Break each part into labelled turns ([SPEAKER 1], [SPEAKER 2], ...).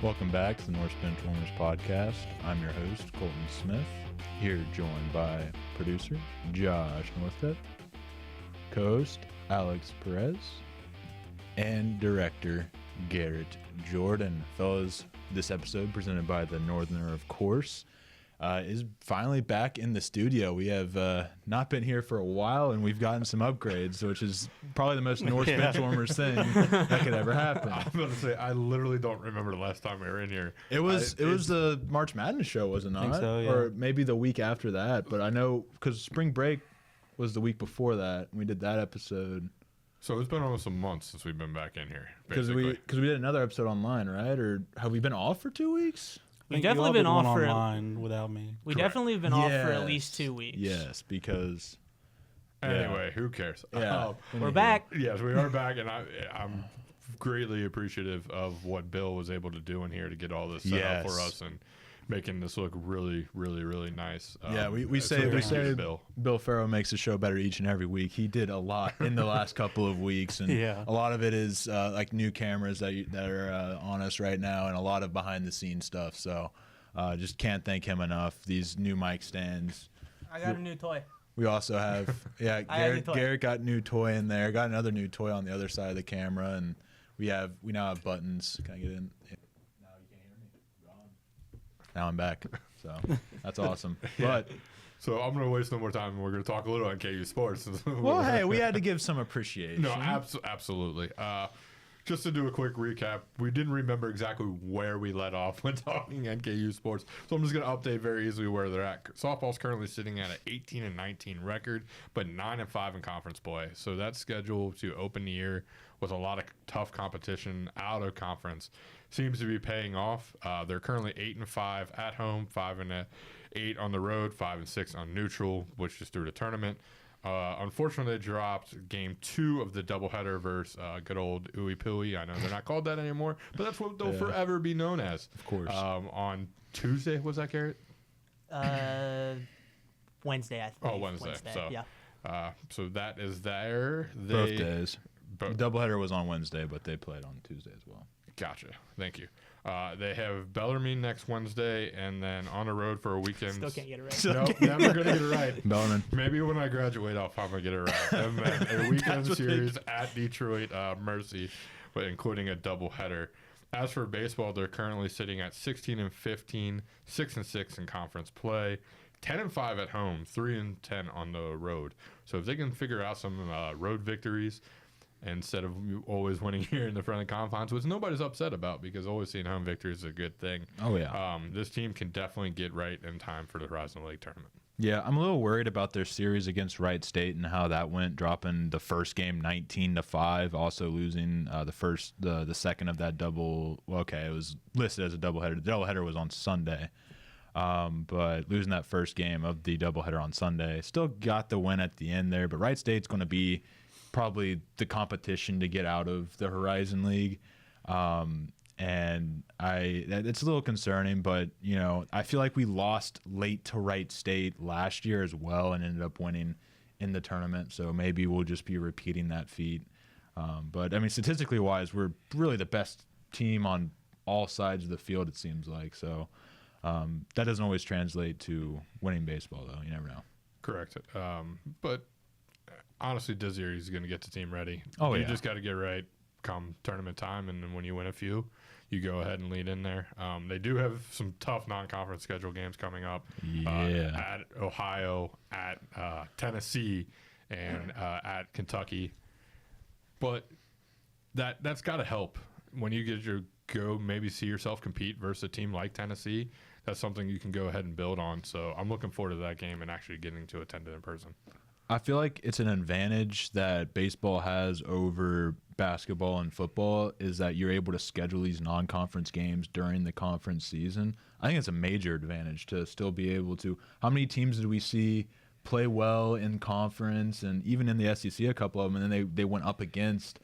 [SPEAKER 1] Welcome back to the North Benchwarmers podcast. I'm your host, Colton Smith, here joined by producer Josh Northcutt, co-host Alex Perez, and director Garrett Jordan. Fellas, this episode, presented by the Northerner, of course, is finally back in the studio. We have not been here for a while, and we've gotten some upgrades, which is probably the most North Benchwarmers thing that could ever happen.
[SPEAKER 2] I'm going to say, I literally don't remember the last time we were in here.
[SPEAKER 1] It was the March Madness show, was it not?
[SPEAKER 3] I think so, yeah.
[SPEAKER 1] Or maybe the week after that. But I know because spring break was the week before that. We did that episode.
[SPEAKER 2] So it's been almost a month since we've been back in here.
[SPEAKER 1] Because we did another episode online, right? Or have we been off for 2 weeks?
[SPEAKER 3] We've
[SPEAKER 4] definitely been off for
[SPEAKER 3] online without me.
[SPEAKER 4] We
[SPEAKER 2] Correct.
[SPEAKER 4] definitely have been off for at least 2 weeks.
[SPEAKER 1] Yes, because
[SPEAKER 2] Anyway, who cares?
[SPEAKER 1] yeah,
[SPEAKER 4] We're back.
[SPEAKER 2] Yes, we are back, and I'm greatly appreciative of what Bill was able to do in here to get all this set up for us and making this look really, really, really nice.
[SPEAKER 1] we say
[SPEAKER 2] Bill.
[SPEAKER 1] Bill Farrow makes the show better each and every week. He did a lot in the last couple of weeks, and
[SPEAKER 3] Yeah.
[SPEAKER 1] a lot of it is like new cameras that are on us right now, and a lot of behind the scenes stuff. So just can't thank him enough. These new mic stands.
[SPEAKER 4] I got a new toy.
[SPEAKER 1] We also have Garrett got a new toy in there. Got another new toy on the other side of the camera, and we now have buttons. Can I get in? Now you can't hear me. Gone. Now I'm back. So that's awesome. But
[SPEAKER 2] So I'm going to waste no more time, and we're going to talk a little on KU sports.
[SPEAKER 1] well, hey, we had to give some appreciation.
[SPEAKER 2] No, absolutely. Just to do a quick recap, we didn't remember exactly where we let off when talking NKU sports, so I'm just going to update very easily where they're at. Softball's currently sitting at an 18-19 record, but 9-5 in conference play. So that's scheduled to open the year with a lot of tough competition out of conference. Seems to be paying off. They're currently 8-5 at home, 5-8 on the road, 5-6 on neutral, which is through the tournament. Unfortunately, they dropped game 2 of the doubleheader versus good old Ooey Pooey. I know they're not called that anymore, but that's what they'll forever be known as.
[SPEAKER 1] Of course.
[SPEAKER 2] On Tuesday, was that, Garrett?
[SPEAKER 4] Wednesday, I think.
[SPEAKER 2] Oh, Wednesday. So,
[SPEAKER 4] yeah.
[SPEAKER 2] So that is there.
[SPEAKER 1] Both days. The doubleheader was on Wednesday, but they played on Tuesday as well.
[SPEAKER 2] Gotcha. Thank you. They have Bellarmine next Wednesday, and then on the road for a weekend.
[SPEAKER 4] Still can't get it right.
[SPEAKER 2] Nope, never going to get it right.
[SPEAKER 1] Bellarmine.
[SPEAKER 2] Maybe when I graduate, I'll finally get it right. And then a weekend series at Detroit Mercy, but including a doubleheader. As for baseball, they're currently sitting at 16-15, 6-6 in conference play, 10-5 at home, 3-10 on the road. So if they can figure out some road victories instead of always winning here in the friendly confines, which nobody's upset about because always seeing home victories is a good thing.
[SPEAKER 1] Oh, yeah.
[SPEAKER 2] This team can definitely get right in time for the Horizon League tournament.
[SPEAKER 1] Yeah, I'm a little worried about their series against Wright State and how that went, dropping the first game 19-5, also losing the second of that double. Well, okay, it was listed as a doubleheader. The doubleheader was on Sunday, but losing that first game of the doubleheader on Sunday, still got the win at the end there. But Wright State's going to be probably the competition to get out of the Horizon League. And it's a little concerning, but I feel like we lost late to Wright State last year as well and ended up winning in the tournament. So maybe we'll just be repeating that feat. But I mean, statistically wise, we're really the best team on all sides of the field, it seems like. So that doesn't always translate to winning baseball, though. You never know.
[SPEAKER 2] Correct. But honestly, Desiree is going to get the team ready.
[SPEAKER 1] Oh,
[SPEAKER 2] you
[SPEAKER 1] yeah.
[SPEAKER 2] just got to get right come tournament time, and then when you win a few, you go ahead and lead in there. They do have some tough non-conference schedule games coming up. At Ohio, at Tennessee, and at Kentucky. But that's got to help when you get your maybe see yourself compete versus a team like Tennessee. That's something you can go ahead and build on. So I'm looking forward to that game and actually getting to attend it in person.
[SPEAKER 1] I feel like it's an advantage that baseball has over basketball and football is that you're able to schedule these non-conference games during the conference season. I think it's a major advantage to still be able to. How many teams did we see play well in conference and even in the SEC, a couple of them, and then they went up against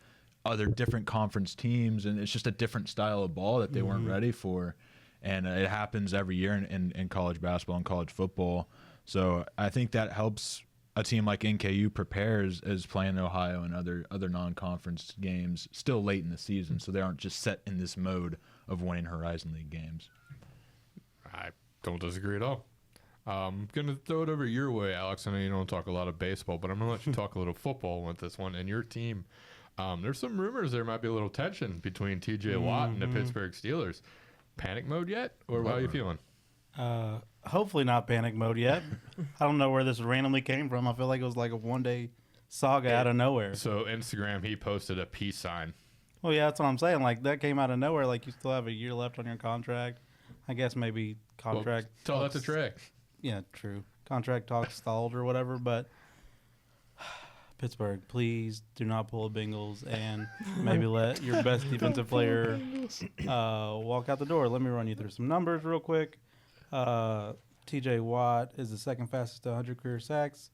[SPEAKER 1] other different conference teams, and it's just a different style of ball that they weren't ready for. And it happens every year in college basketball and college football. So I think that helps a team like NKU prepares as playing Ohio and other non-conference games still late in the season, so they aren't just set in this mode of winning Horizon League games.
[SPEAKER 2] I don't disagree at all. I'm going to throw it over your way, Alex. I know you don't talk a lot of baseball, but I'm going to let you talk a little football with this one. And your team, there's some rumors there might be a little tension between TJ Watt and the Pittsburgh Steelers. Panic mode yet? Or how are you feeling?
[SPEAKER 3] Hopefully not panic mode yet. I don't know where this randomly came from. I feel like it was like a one-day saga out of nowhere.
[SPEAKER 2] So Instagram, he posted a peace sign.
[SPEAKER 3] Well, yeah, that's what I'm saying. Like, that came out of nowhere. Like, you still have a year left on your contract. I guess maybe contract.
[SPEAKER 2] Tell that to Trey.
[SPEAKER 3] Yeah, true. Contract talks stalled or whatever, but Pittsburgh, please do not pull the Bengals and maybe let your best defensive player walk out the door. Let me run you through some numbers real quick. TJ Watt is the second fastest to 100 career sacks,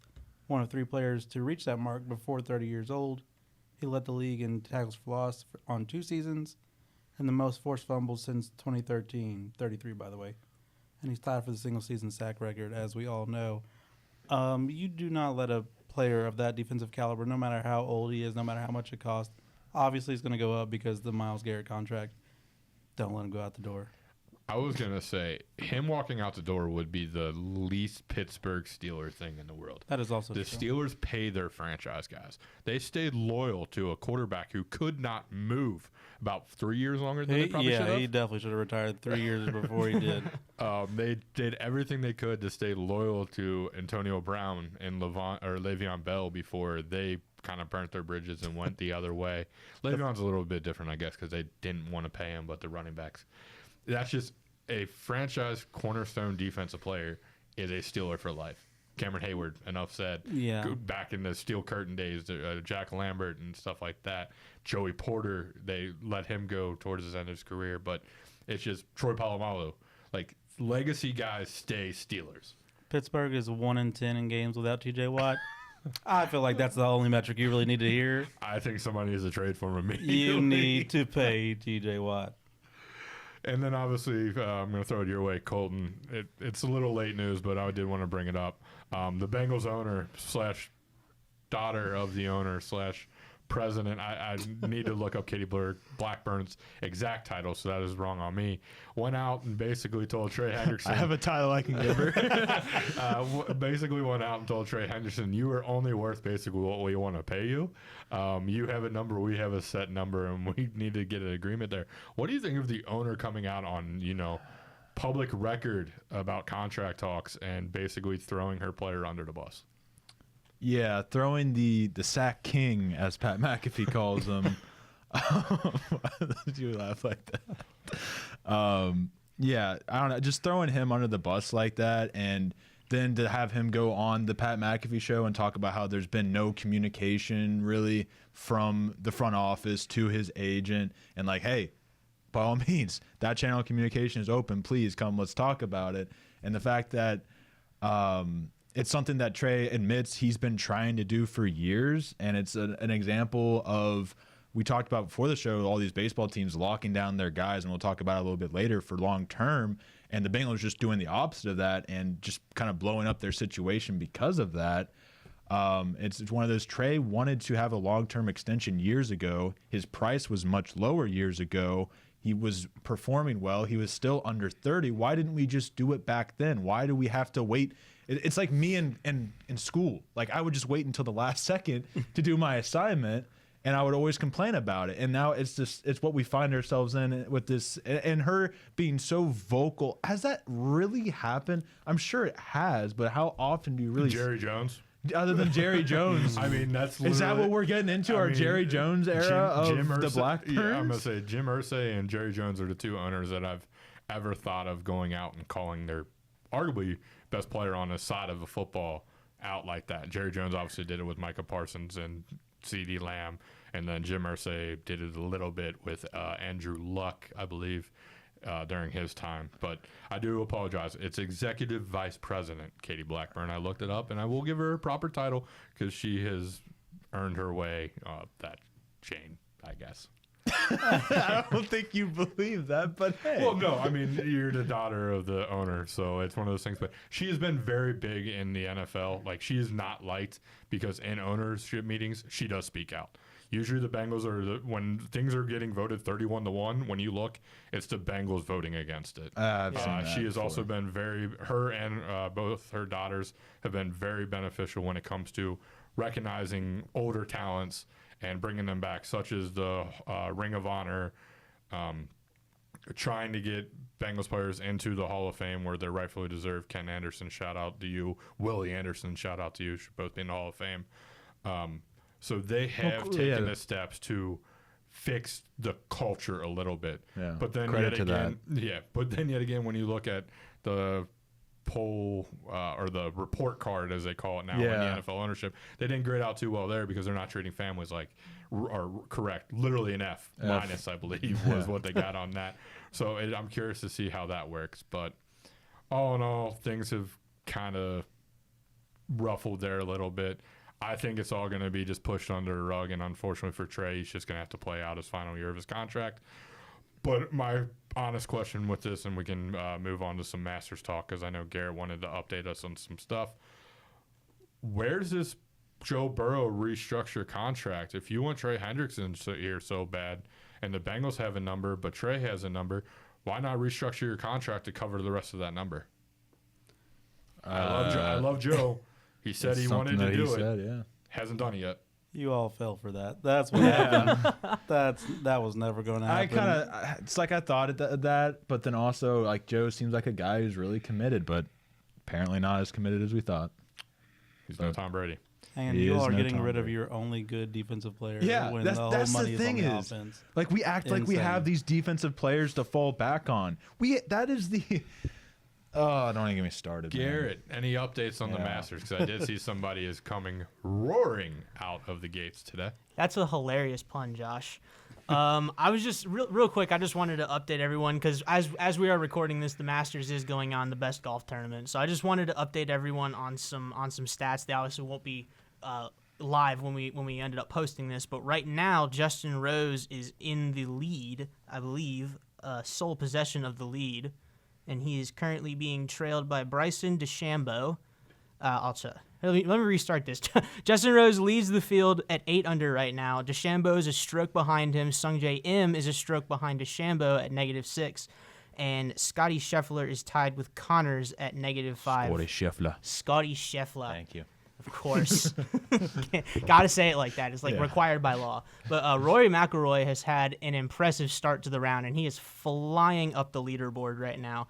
[SPEAKER 3] one of 3 players to reach that mark before 30 years old. He led the league in tackles for loss on 2 seasons and the most forced fumbles since 2013, 33 by the way. And he's tied for the single-season sack record, as we all know. You do not let a player of that defensive caliber, no matter how old he is, no matter how much it costs, obviously it's going to go up because the Myles Garrett contract, don't let him go out the door.
[SPEAKER 2] I was going to say, him walking out the door would be the least Pittsburgh Steelers thing in the world.
[SPEAKER 3] That is also
[SPEAKER 2] the
[SPEAKER 3] true.
[SPEAKER 2] Steelers pay their franchise guys. They stayed loyal to a quarterback who could not move about 3 years longer than they probably should have.
[SPEAKER 3] He definitely should have retired 3 years before he did.
[SPEAKER 2] They did everything they could to stay loyal to Antonio Brown and Le'Veon Bell before they kind of burnt their bridges and went the other way. Le'Veon's a little bit different, I guess, because they didn't want to pay him, but the running backs. That's just a franchise cornerstone defensive player is a Steeler for life. Cameron Hayward, enough said.
[SPEAKER 3] Yeah.
[SPEAKER 2] Back in the Steel Curtain days, Jack Lambert and stuff like that. Joey Porter, they let him go towards the end of his career, but it's just Troy Polamalu. Like, legacy guys stay Steelers.
[SPEAKER 3] Pittsburgh is 1-10 in games without TJ Watt. I feel like that's the only metric you really need to hear.
[SPEAKER 2] I think somebody needs to trade for him immediately.
[SPEAKER 3] You need to pay TJ Watt.
[SPEAKER 2] And then obviously, I'm going to throw it your way, Colton. It's a little late news, but I did want to bring it up. The Bengals owner / daughter of the owner / president, I need to look up Katie Blackburn's exact title, so that is wrong on me, went out and basically told Trey Hendrickson.
[SPEAKER 1] I have a title I can give her.
[SPEAKER 2] Basically went out and told Trey Henderson, you are only worth basically what we want to pay you. You have a number, we have a set number, and we need to get an agreement there. What do you think of the owner coming out on, public record about contract talks and basically throwing her player under the bus?
[SPEAKER 1] Yeah, throwing the sack king, as Pat McAfee calls him. You laugh like that. Yeah, I don't know. Just throwing him under the bus like that, and then to have him go on the Pat McAfee show and talk about how there's been no communication really from the front office to his agent, and like, hey, by all means, that channel of communication is open. Please come, let's talk about it. And the fact that it's something that Trey admits he's been trying to do for years, and it's an example of, we talked about before the show, all these baseball teams locking down their guys, and we'll talk about it a little bit later, for long term, and the Bengals just doing the opposite of that and just kind of blowing up their situation because of that. It's one of those, Trey wanted to have a long-term extension years ago. His price was much lower years ago. He was performing well. He was still under 30. Why didn't we just do it back then? Why do we have to wait? It's like me in school. Like, I would just wait until the last second to do my assignment, and I would always complain about it. And now it's what we find ourselves in with this, and her being so vocal. Has that really happened? I'm sure it has, but how often do you really...
[SPEAKER 2] Jerry Jones?
[SPEAKER 1] Other than Jerry Jones.
[SPEAKER 2] I mean,
[SPEAKER 1] is that what we're getting into, our Jerry Jones era of the Blackburns?
[SPEAKER 2] Yeah, I'm going to say Jim Irsay and Jerry Jones are the 2 owners that I've ever thought of going out and calling their arguably best player on the side of the football out like that. Jerry Jones obviously did it with Micah Parsons and CeeDee Lamb, and then Jim Irsay did it a little bit with Andrew Luck, I believe, during his time. But I do apologize. It's Executive Vice President Katie Blackburn. I looked it up, and I will give her a proper title because she has earned her way up that chain, I guess.
[SPEAKER 1] I don't think you believe that, but hey.
[SPEAKER 2] Well, no, I mean, you're the daughter of the owner, so it's one of those things. But she has been very big in the NFL. Like, she is not liked because in ownership meetings, she does speak out. Usually the Bengals when things are getting voted 31-1, when you look, it's the Bengals voting against it.
[SPEAKER 1] I've seen that
[SPEAKER 2] She has
[SPEAKER 1] before.
[SPEAKER 2] also been her and both her daughters have been very beneficial when it comes to recognizing older talents and bringing them back, such as the Ring of Honor, trying to get Bengals players into the Hall of Fame where they're rightfully deserved. Ken Anderson, shout out to you. Willie Anderson, shout out to you. Should both be in the Hall of Fame. So they have taken the steps to fix the culture a little bit.
[SPEAKER 1] Yeah,
[SPEAKER 2] but then
[SPEAKER 1] credit
[SPEAKER 2] yet
[SPEAKER 1] to
[SPEAKER 2] again, but then yet again, when you look at the poll or the report card, as they call it now, in the NFL ownership, they didn't grade out too well there because they're not treating families like are correct. Literally an F minus, I believe, was what they got on that. So I'm curious to see how that works. But all in all, things have kind of ruffled there a little bit. I think it's all going to be just pushed under the rug, and unfortunately for Trey, he's just going to have to play out his final year of his contract. But my honest question with this, and we can move on to some Masters talk because I know Garrett wanted to update us on some stuff. Where's this Joe Burrow restructure contract? If you want Trey Hendrickson here so bad, and the Bengals have a number, but Trey has a number, why not restructure your contract to cover the rest of that number? I love Joe. He said he wanted to do it. Hasn't done it yet.
[SPEAKER 3] You all fell for that. That's what happened. That was never going to happen.
[SPEAKER 1] It's like I thought that, but then also like Joe seems like a guy who's really committed, but apparently not as committed as we thought.
[SPEAKER 2] He's no Tom Brady.
[SPEAKER 3] And you are getting rid of your only good defensive player. When
[SPEAKER 1] that's
[SPEAKER 3] the whole money
[SPEAKER 1] the thing
[SPEAKER 3] is on the
[SPEAKER 1] is,
[SPEAKER 3] offense.
[SPEAKER 1] like we act like we have these defensive players to fall back on. That is the. Oh, don't even get me started.
[SPEAKER 2] Garrett, any updates on the Masters? Because I did see somebody is coming roaring out of the gates today.
[SPEAKER 4] That's a hilarious pun, Josh. I was just real quick. I just wanted to update everyone because as we are recording this, the Masters is going on, the best golf tournament. So I just wanted to update everyone on some stats. They obviously won't be live when we ended up posting this, but right now Justin Rose is in the lead, I believe, sole possession of the lead. And he is currently being trailed by Bryson DeChambeau. Let me restart this. Justin Rose leads the field at 8 under right now. DeChambeau is a stroke behind him. Sungjae Im is a stroke behind DeChambeau at -6. And Scotty Scheffler is tied with Connors at -5. Scotty Scheffler.
[SPEAKER 1] Thank you.
[SPEAKER 4] Of course. Got to say it like that. It's like required by law. But Rory McIlroy has had an impressive start to the round, and he is flying up the leaderboard right now.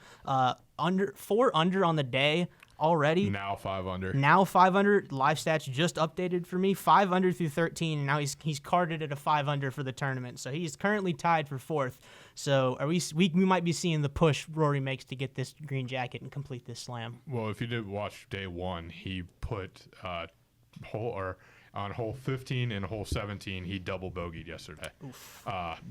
[SPEAKER 4] 4 under on the day already.
[SPEAKER 2] Now 5 under.
[SPEAKER 4] Now 5 under. Live stats just updated for me. 5 under through 13, and now he's carded at a 5 under for the tournament. So he's currently tied for 4th. So we might be seeing the push Rory makes to get this green jacket and complete this slam.
[SPEAKER 2] Well, if you did watch day 1, he put on hole 15 and hole 17, he double bogeyed yesterday.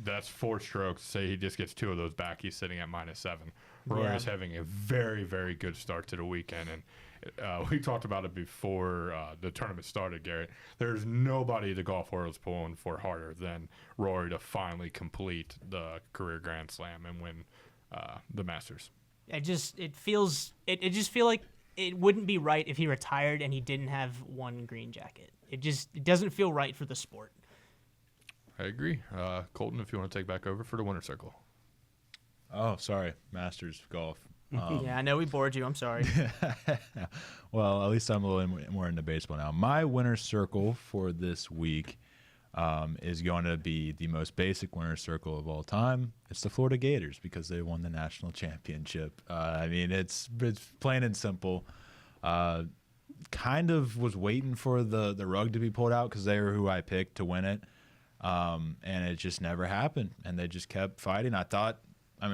[SPEAKER 2] That's 4 strokes. Say he just gets 2 of those back, he's sitting at -7. Rory is having a very, very good start to the weekend, and we talked about it before the tournament started, Garrett. There's nobody the golf world is pulling for harder than Rory to finally complete the career Grand Slam and win the Masters.
[SPEAKER 4] It just feel like it wouldn't be right if he retired and he didn't have one green jacket. It doesn't feel right for the sport.
[SPEAKER 2] I agree. Colton, if you want to take back over for the winner's circle.
[SPEAKER 1] Oh, sorry. Masters golf.
[SPEAKER 4] Yeah, I know we bored you. I'm sorry.
[SPEAKER 1] Well, at least I'm a little more into baseball now. My winner's circle for this week is going to be the most basic winner's circle of all time. It's the Florida Gators because they won the national championship. I mean, it's plain and simple. Kind of was waiting for the rug to be pulled out because they were who I picked to win it. And it just never happened. And they just kept fighting. I thought,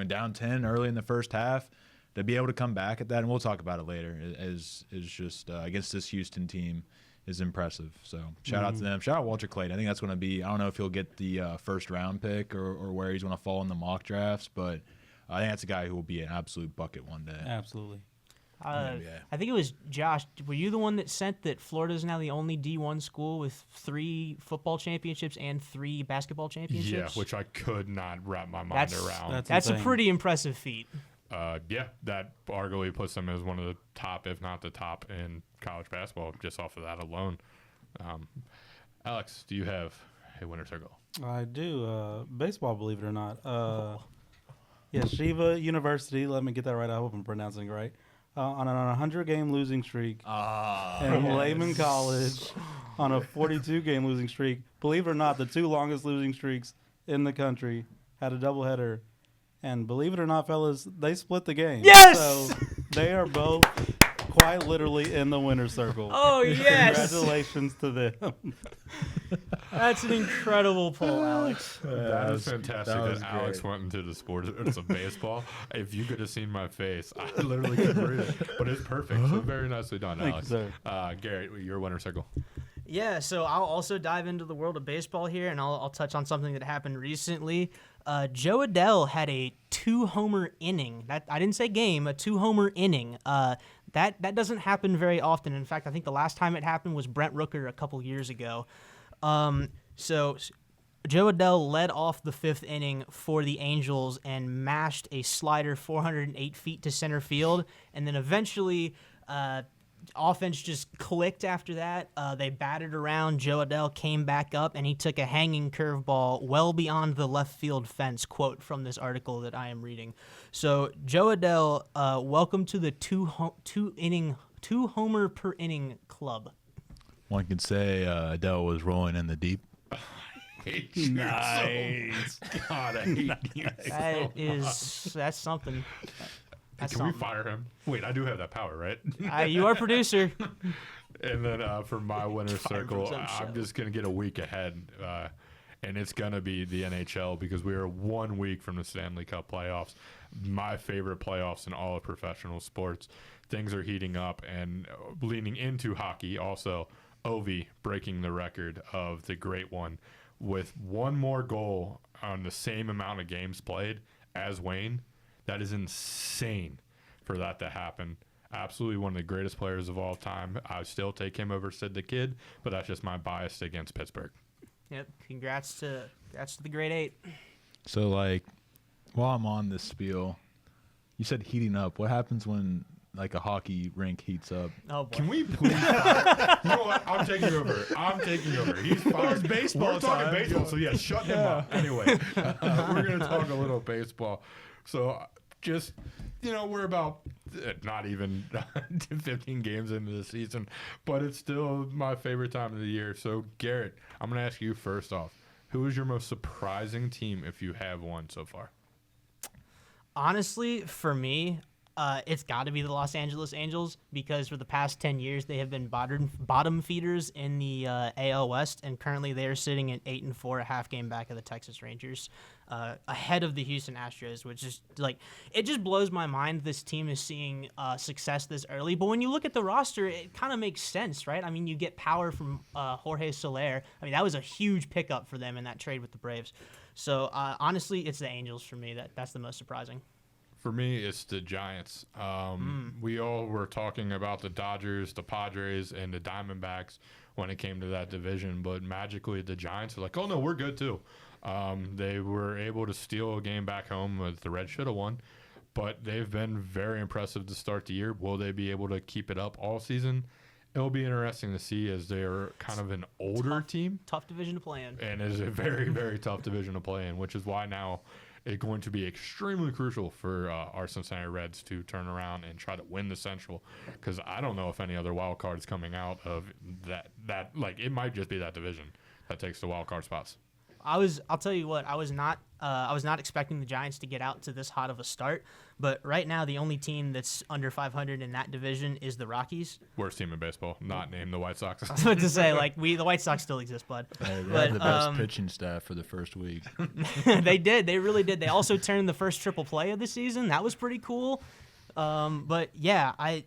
[SPEAKER 1] down 10 early in the first half. To be able to come back at that, and we'll talk about it later, is just against this Houston team is impressive. So shout out to them. Shout out Walter Clayton. I think that's going to be, I don't know if he'll get the first round pick or where he's going to fall in the mock drafts, but I think that's a guy who will be an absolute bucket one day.
[SPEAKER 3] Absolutely.
[SPEAKER 1] NBA.
[SPEAKER 4] I think it was Josh. Were you the one that sent that Florida is now the only D1 school with 3 football championships and 3 basketball championships?
[SPEAKER 2] Yeah, which I could not wrap my mind around.
[SPEAKER 4] That's a
[SPEAKER 3] insane.
[SPEAKER 4] pretty impressive feat.
[SPEAKER 2] Yeah, that arguably puts them as one of the top, if not the top, in college basketball, just off of that alone. Alex, do you have a winner circle?
[SPEAKER 3] I do. Baseball, believe it or not. Yeah, Shiva University. Let me get that right. I hope I'm pronouncing it right. On a 100-game losing streak. And Lehman College on a 42-game losing streak. Believe it or not, the 2 longest losing streaks in the country had a doubleheader. And believe it or not, fellas, they split the game.
[SPEAKER 4] Yes!
[SPEAKER 3] So they are both quite literally in the winner's circle.
[SPEAKER 4] Oh, yes!
[SPEAKER 3] Congratulations to them.
[SPEAKER 4] That's an incredible poll, Alex.
[SPEAKER 2] That is fantastic
[SPEAKER 1] that was
[SPEAKER 2] that Alex
[SPEAKER 1] great.
[SPEAKER 2] went into the sport. It's a baseball. If you could have seen my face, I literally couldn't breathe. But it's perfect. So very nicely done,
[SPEAKER 3] Thank
[SPEAKER 2] Alex.
[SPEAKER 3] you,
[SPEAKER 2] Garrett, your winner circle.
[SPEAKER 4] Yeah, so I'll also dive into the world of baseball here, and I'll touch on something that happened recently. Joe Adele had a 2-homer inning. That I didn't say game, a 2-homer inning. That doesn't happen very often. In fact, I think the last time it happened was Brent Rooker a couple years ago. So Joe Adele led off the 5th inning for the Angels and mashed a slider 408 feet to center field, and then eventually offense just clicked after that. They batted around. Joe Adele came back up, and he took a hanging curveball well beyond the left field fence, quote from this article that I am reading. So, Joe Adele, welcome to the 2-homer per inning club.
[SPEAKER 1] One could say Adele was rolling in the deep.
[SPEAKER 3] Nice.
[SPEAKER 2] God, I hate you.
[SPEAKER 4] That's something. That's
[SPEAKER 2] Can we
[SPEAKER 4] something.
[SPEAKER 2] fire him? Wait, I do have that power, right?
[SPEAKER 4] You are producer.
[SPEAKER 2] And then for my winner circle,
[SPEAKER 4] 5% show.
[SPEAKER 2] I'm just going to get a week ahead. And it's going to be the NHL because we are 1 week from the Stanley Cup playoffs. My favorite playoffs in all of professional sports. Things are heating up and leaning into hockey. Also, Ovi breaking the record of the great one with one more goal on the same amount of games played as Wayne. That is insane for that to happen. Absolutely one of the greatest players of all time. I still take him over Sid the Kid, but that's just my bias against Pittsburgh.
[SPEAKER 4] Yep. Congrats to the Great 8.
[SPEAKER 1] So, like, while I'm on this spiel, you said heating up. What happens when, like, a hockey rink heats up?
[SPEAKER 4] Oh boy.
[SPEAKER 2] Can we please fire? You know what? I'm taking over. He's fired.
[SPEAKER 1] It's baseball
[SPEAKER 2] We're talking
[SPEAKER 1] time.
[SPEAKER 2] baseball, so yeah, shut him up. Anyway, we're going to talk a little baseball. So just, we're about not even 15 games into the season, but it's still my favorite time of the year. So, Garrett, I'm going to ask you first off, who is your most surprising team if you have one so far?
[SPEAKER 4] Honestly, for me, it's got to be the Los Angeles Angels because for the past 10 years they have been bottom feeders in the AL West, and currently they are sitting at 8-4, a half game back of the Texas Rangers, ahead of the Houston Astros, which is like it just blows my mind. This team is seeing success this early, but when you look at the roster, it kind of makes sense, right? I mean, you get power from Jorge Soler. I mean, that was a huge pickup for them in that trade with the Braves. So honestly, it's the Angels for me. That's the most surprising.
[SPEAKER 2] For me, it's the Giants. We all were talking about the Dodgers, the Padres, and the Diamondbacks when it came to that division, but magically the Giants are like, oh, no, we're good too. They were able to steal a game back home that the Reds should have won, but they've been very impressive to start the year. Will they be able to keep it up all season? It'll be interesting to see as they are kind of an older team.
[SPEAKER 4] Tough division to play in.
[SPEAKER 2] And it is a very, very tough division to play in, which is why now it's going to be extremely crucial for our Cincinnati Reds to turn around and try to win the Central, because I don't know if any other wild cards coming out of that like it might just be that division that takes the wild card spots.
[SPEAKER 4] I'll tell you what, I was not expecting the Giants to get out to this hot of a start, but right now the only team that's under 500 in that division is the Rockies.
[SPEAKER 2] Worst team in baseball, not named the White Sox.
[SPEAKER 4] I was about to say, like, the White Sox still exist, bud.
[SPEAKER 1] They
[SPEAKER 4] But,
[SPEAKER 1] had the best pitching staff for the first week.
[SPEAKER 4] They did. They really did. They also turned the first triple play of the season. That was pretty cool. But yeah,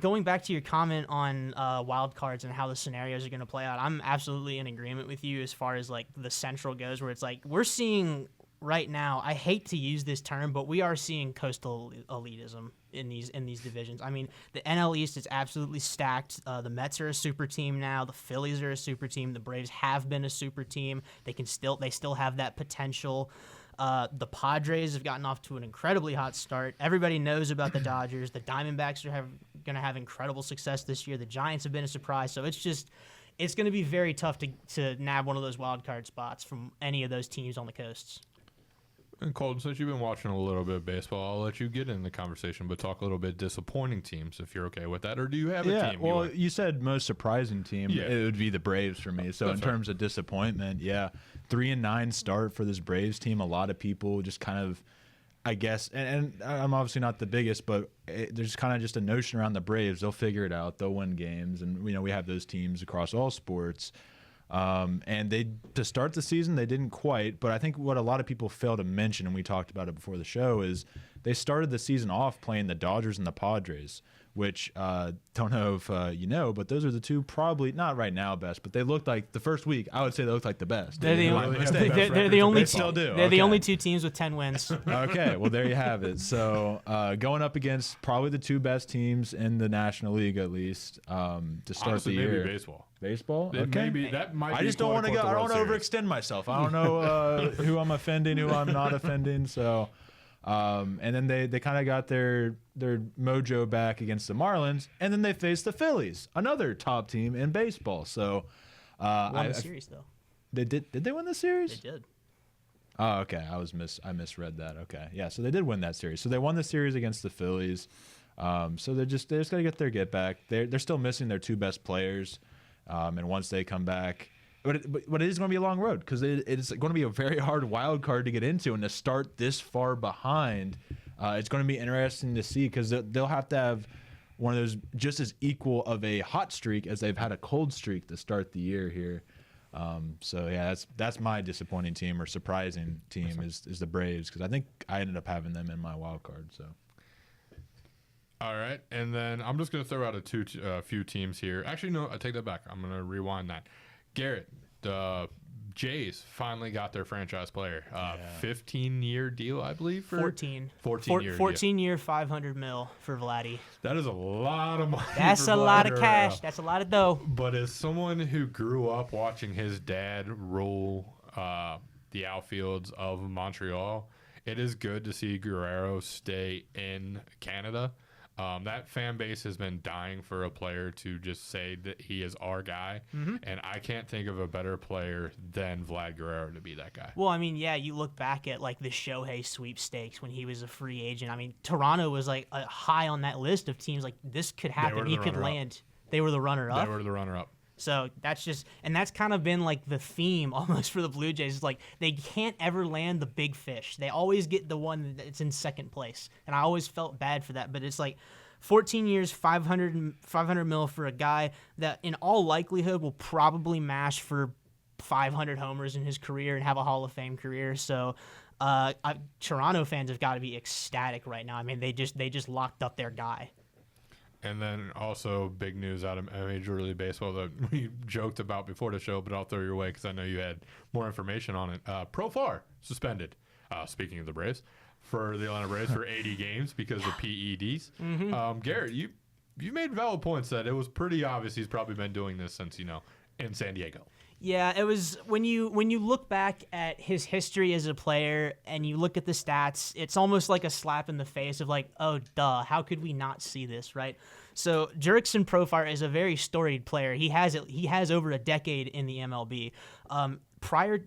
[SPEAKER 4] going back to your comment on wild cards and how the scenarios are going to play out, I'm absolutely in agreement with you as far as like the Central goes, where it's like we're seeing right now, I hate to use this term, but we are seeing coastal elitism in these divisions. I mean, the NL East is absolutely stacked. The Mets are a super team now. The Phillies are a super team. The Braves have been a super team. They still have that potential. The Padres have gotten off to an incredibly hot start. Everybody knows about the Dodgers. The Diamondbacks are going to have incredible success this year. The Giants have been a surprise. So it's going to be very tough to nab one of those wild card spots from any of those teams on the coasts.
[SPEAKER 2] And Colton, since you've been watching a little bit of baseball, I'll let you get in the conversation, but talk a little bit disappointing teams if you're okay with that. Or do you have a team?
[SPEAKER 1] Well, you said most surprising team.
[SPEAKER 2] Yeah.
[SPEAKER 1] It would be the Braves for me. So in terms of disappointment, 3-9 start for this Braves team. A lot of people just kind of, I guess, and I'm obviously not the biggest, but there's kind of just a notion around the Braves. They'll figure it out. They'll win games, and we have those teams across all sports. And to start the season, they didn't quite, but I think what a lot of people fail to mention, and we talked about it before the show, is they started the season off playing the Dodgers and the Padres, which don't know if but those are the two probably, not right now best, but they looked like the first week, I would say they looked like the best.
[SPEAKER 4] They're the only two teams with 10 wins.
[SPEAKER 1] Okay, well, there you have it. So going up against probably the two best teams in the National League, at least, to start
[SPEAKER 2] Honestly,
[SPEAKER 1] the year.
[SPEAKER 2] maybe baseball.
[SPEAKER 1] Baseball?
[SPEAKER 2] Okay. That might
[SPEAKER 1] I
[SPEAKER 2] be
[SPEAKER 1] just don't want to go. I don't want to
[SPEAKER 2] World Series.
[SPEAKER 1] overextend myself. I don't know who I'm offending, who I'm not offending. So, and then they kind of got their mojo back against the Marlins, and then they faced the Phillies, another top team in baseball. So,
[SPEAKER 4] Won the series though.
[SPEAKER 1] They did. Did they win the series?
[SPEAKER 4] They did.
[SPEAKER 1] Oh, okay. I misread that. Okay, yeah. So they did win that series. So they won the series against the Phillies. So they just got to get their get back. They're still missing their two best players. And once they come back, but it is going to be a long road because it's going to be a very hard wild card to get into, and to start this far behind, it's going to be interesting to see because they'll have to have one of those just as equal of a hot streak as they've had a cold streak to start the year here. So yeah, that's my disappointing team or surprising team is the Braves because I think I ended up having them in my wild card. So.
[SPEAKER 2] All right, and then I'm just going to throw out a few teams here. Actually, no, I take that back. I'm going to rewind that. Garrett, the Jays finally got their franchise player. 15-year deal, I believe.
[SPEAKER 4] 14.
[SPEAKER 2] 14-year
[SPEAKER 4] 500 mil for Vladdy.
[SPEAKER 2] That is a lot of money.
[SPEAKER 4] That's a lot of cash. That's a lot of dough.
[SPEAKER 2] But as someone who grew up watching his dad rule the outfields of Montreal, it is good to see Guerrero stay in Canada. That fan base has been dying for a player to just say that he is our guy, and I can't think of a better player than Vlad Guerrero to be that guy.
[SPEAKER 4] Well, I mean, yeah, you look back at like the Shohei sweepstakes when he was a free agent. I mean, Toronto was like high on that list of teams like this could happen. He could land. They were the runner-up.
[SPEAKER 2] They were the runner-up.
[SPEAKER 4] So that's kind of been like the theme almost for the Blue Jays. It's like they can't ever land the big fish. They always get the one that's in second place. And I always felt bad for that. But it's like 14 years, 500 mil for a guy that in all likelihood will probably mash for 500 homers in his career and have a Hall of Fame career. So Toronto fans have got to be ecstatic right now. I mean, they just locked up their guy.
[SPEAKER 2] And then also big news out of Major League Baseball that we joked about before the show, but I'll throw your way because I know you had more information on it. Profar suspended, speaking of the Braves, for the Atlanta Braves for 80 games because of PEDs. Garrett, you made valid points that it was pretty obvious he's probably been doing this since, in San Diego.
[SPEAKER 4] Yeah, it was when you look back at his history as a player and you look at the stats, it's almost like a slap in the face of like, oh, duh, how could we not see this, right? So Jurickson Profar is a very storied player. He has over a decade in the MLB. Prior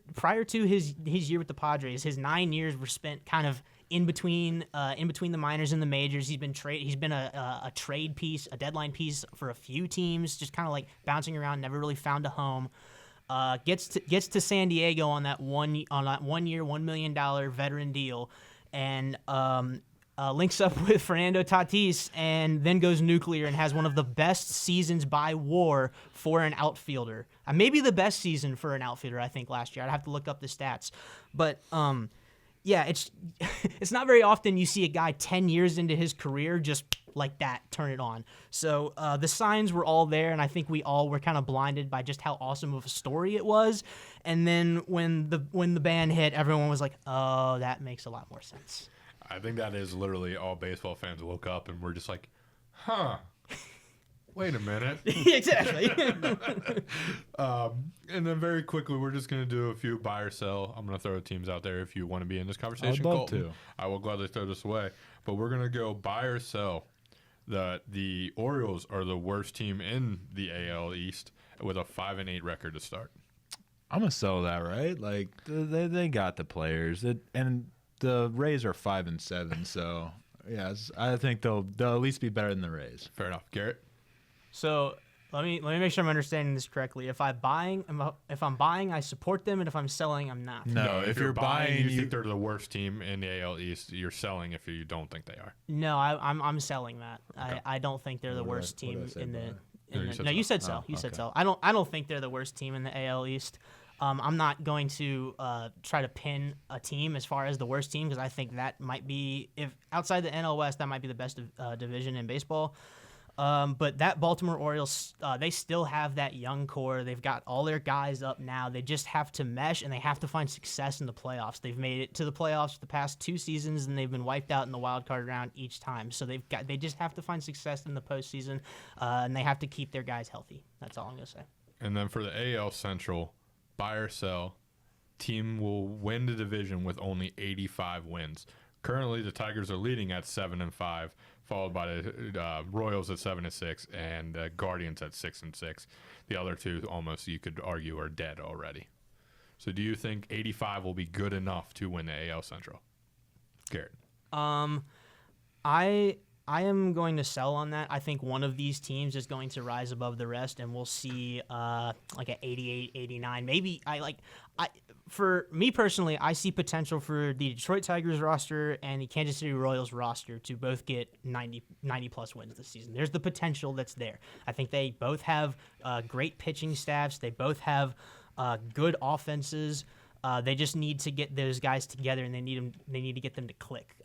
[SPEAKER 4] to his year with the Padres, his 9 years were spent kind of in between the minors and the majors. He's been a trade piece, a deadline piece for a few teams, just kind of like bouncing around, never really found a home. Gets to San Diego on that 1 year, $1 million veteran deal, and links up with Fernando Tatis, and then goes nuclear and has one of the best seasons by WAR for an outfielder. Maybe the best season for an outfielder, I think, last year. I'd have to look up the stats, but yeah, it's not very often you see a guy 10 years into his career just like that turn it on. So the signs were all there, and I think we all were kind of blinded by just how awesome of a story it was. And then when the ban hit, everyone was like, "Oh, that makes a lot more sense."
[SPEAKER 2] I think that is literally all baseball fans woke up and we're just like, huh. Wait a minute.
[SPEAKER 4] Exactly.
[SPEAKER 2] And then very quickly, we're just going to do a few buy or sell. I'm going to throw teams out there if you want to be in this conversation.
[SPEAKER 1] love
[SPEAKER 2] Colton,
[SPEAKER 1] to.
[SPEAKER 2] I will gladly throw this away. But we're going to go buy or sell. The Orioles are the worst team in the AL East with a 5-8 record to start.
[SPEAKER 1] I'm gonna sell that, right? Like they got the players, and the Rays are 5-7. So yes, I think they'll at least be better than the Rays.
[SPEAKER 2] Fair enough, Garrett.
[SPEAKER 4] So let me make sure I'm understanding this correctly. If I'm buying, I support them, and if I'm selling, I'm not.
[SPEAKER 1] No, if you're buying,
[SPEAKER 2] you think they're the worst team in the AL East. You're selling if you don't think they are.
[SPEAKER 4] No, I'm selling that.
[SPEAKER 2] Okay.
[SPEAKER 4] I don't think they're the
[SPEAKER 1] What did
[SPEAKER 4] worst
[SPEAKER 1] I- what
[SPEAKER 4] team
[SPEAKER 1] did I say
[SPEAKER 4] in the.
[SPEAKER 1] buy?
[SPEAKER 2] No, you said
[SPEAKER 4] No,
[SPEAKER 2] sell.
[SPEAKER 4] you said so.
[SPEAKER 1] Oh,
[SPEAKER 4] You said
[SPEAKER 1] okay.
[SPEAKER 4] so. I don't think they're the worst team in the AL East. I'm not going to try to pin a team as far as the worst team because I think that might be, if outside the NL West, that might be the best division in baseball. But that Baltimore Orioles, they still have that young core. They've got all their guys up now. They just have to mesh, and they have to find success in the playoffs. They've made it to the playoffs for the past 2 seasons, and they've been wiped out in the wild card round each time. So they just have to find success in the postseason, and they have to keep their guys healthy. That's all I'm gonna say.
[SPEAKER 2] And then for the AL Central, buy or sell, team will win the division with only 85 wins. Currently, the Tigers are leading at 7-5, followed by the Royals at 7-6 and the Guardians at 6-6. The other two, almost you could argue, are dead already. So, do you think 85 will be good enough to win the AL Central? Garrett.
[SPEAKER 4] I am going to sell on that. I think one of these teams is going to rise above the rest, and we'll see like an 88, 89. Maybe for me personally, I see potential for the Detroit Tigers roster and the Kansas City Royals roster to both get 90 plus wins this season. There's the potential that's there. I think they both have great pitching staffs. They both have good offenses. They just need to get those guys together, and they need to get them to click.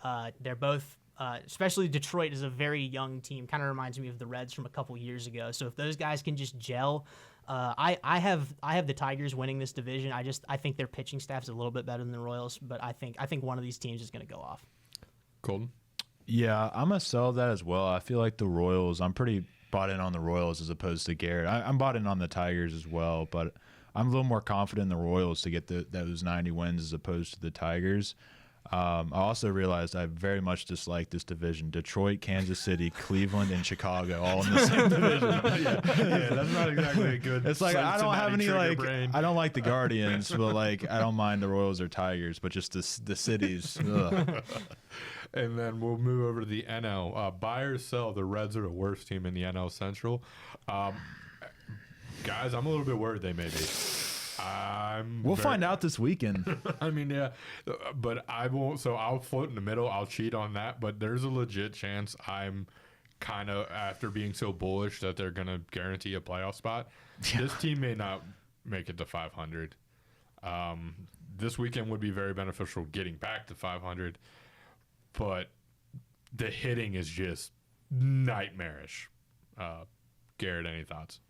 [SPEAKER 4] They're both. Especially Detroit is a very young team. Kind of reminds me of the Reds from a couple years ago. So if those guys can just gel, I have the Tigers winning this division. I think their pitching staff is a little bit better than the Royals, but I think one of these teams is going to go off.
[SPEAKER 2] Colton?
[SPEAKER 1] Yeah, I'm gonna sell that as well. I feel like the Royals. I'm pretty bought in on the Royals as opposed to Garrett. I'm bought in on the Tigers as well, but I'm a little more confident in the Royals to get those 90 wins as opposed to the Tigers. I also realized I very much dislike this division. Detroit, Kansas City, Cleveland, and Chicago all in the same division.
[SPEAKER 2] Yeah, that's not exactly a good.
[SPEAKER 1] It's like I don't have any
[SPEAKER 2] Cincinnati trigger brain.
[SPEAKER 1] I don't like the Guardians, but like I don't mind the Royals or Tigers, but just the cities. Ugh.
[SPEAKER 2] And then we'll move over to the NL. Buy or sell, the Reds are the worst team in the NL Central. Guys, I'm a little bit worried they may be.
[SPEAKER 1] We'll find out this weekend.
[SPEAKER 2] I mean, yeah, but I won't. So I'll float in the middle. I'll cheat on that. But there's a legit chance I'm kind of, after being so bullish that they're going to guarantee a playoff spot, this team may not make it to 500. This weekend would be very beneficial getting back to 500. But the hitting is just nightmarish. Garrett, any thoughts?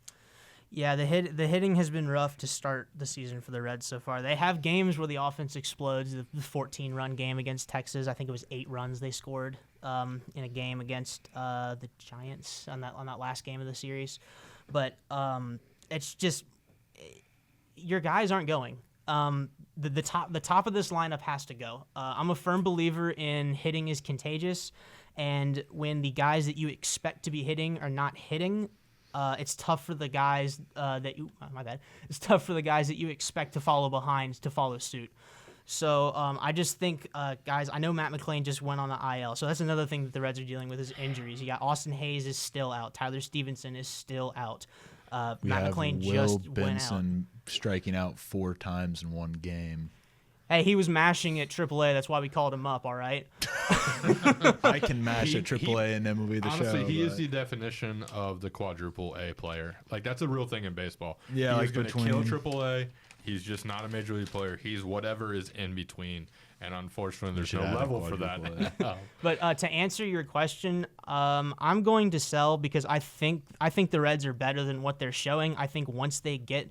[SPEAKER 4] Yeah, the hitting has been rough to start the season for the Reds so far. They have games where the offense explodes. The 14-run game against Texas, I think it was 8 runs they scored in a game against the Giants on that last game of the series. But it's just your guys aren't going. The top of this lineup has to go. I'm a firm believer in hitting is contagious, and when the guys that you expect to be hitting are not hitting. It's tough for the guys It's tough for the guys that you expect to follow behind to follow suit. So I just think, guys, I know Matt McClain just went on the IL, so that's another thing that the Reds are dealing with is injuries. You got Austin Hayes is still out. Tyler Stevenson is still out.
[SPEAKER 1] We
[SPEAKER 4] Matt
[SPEAKER 1] have
[SPEAKER 4] McClain
[SPEAKER 1] Will
[SPEAKER 4] just went out.
[SPEAKER 1] Benson striking out 4 times in one game.
[SPEAKER 4] Hey, he was mashing at AAA. That's why we called him up, all right?
[SPEAKER 1] I can mash at AAA and MLB the
[SPEAKER 2] honestly,
[SPEAKER 1] show.
[SPEAKER 2] he is the definition of the quadruple A player. Like, that's a real thing in baseball.
[SPEAKER 1] Yeah,
[SPEAKER 2] he's
[SPEAKER 1] like
[SPEAKER 2] going to kill AAA. He's just not a major league player. He's whatever is in between. and unfortunately, there's
[SPEAKER 1] should
[SPEAKER 2] no
[SPEAKER 1] add a
[SPEAKER 2] level for that.
[SPEAKER 1] quadruple
[SPEAKER 4] But to answer your question, I'm going to sell because I think the Reds are better than what they're showing. I think once they get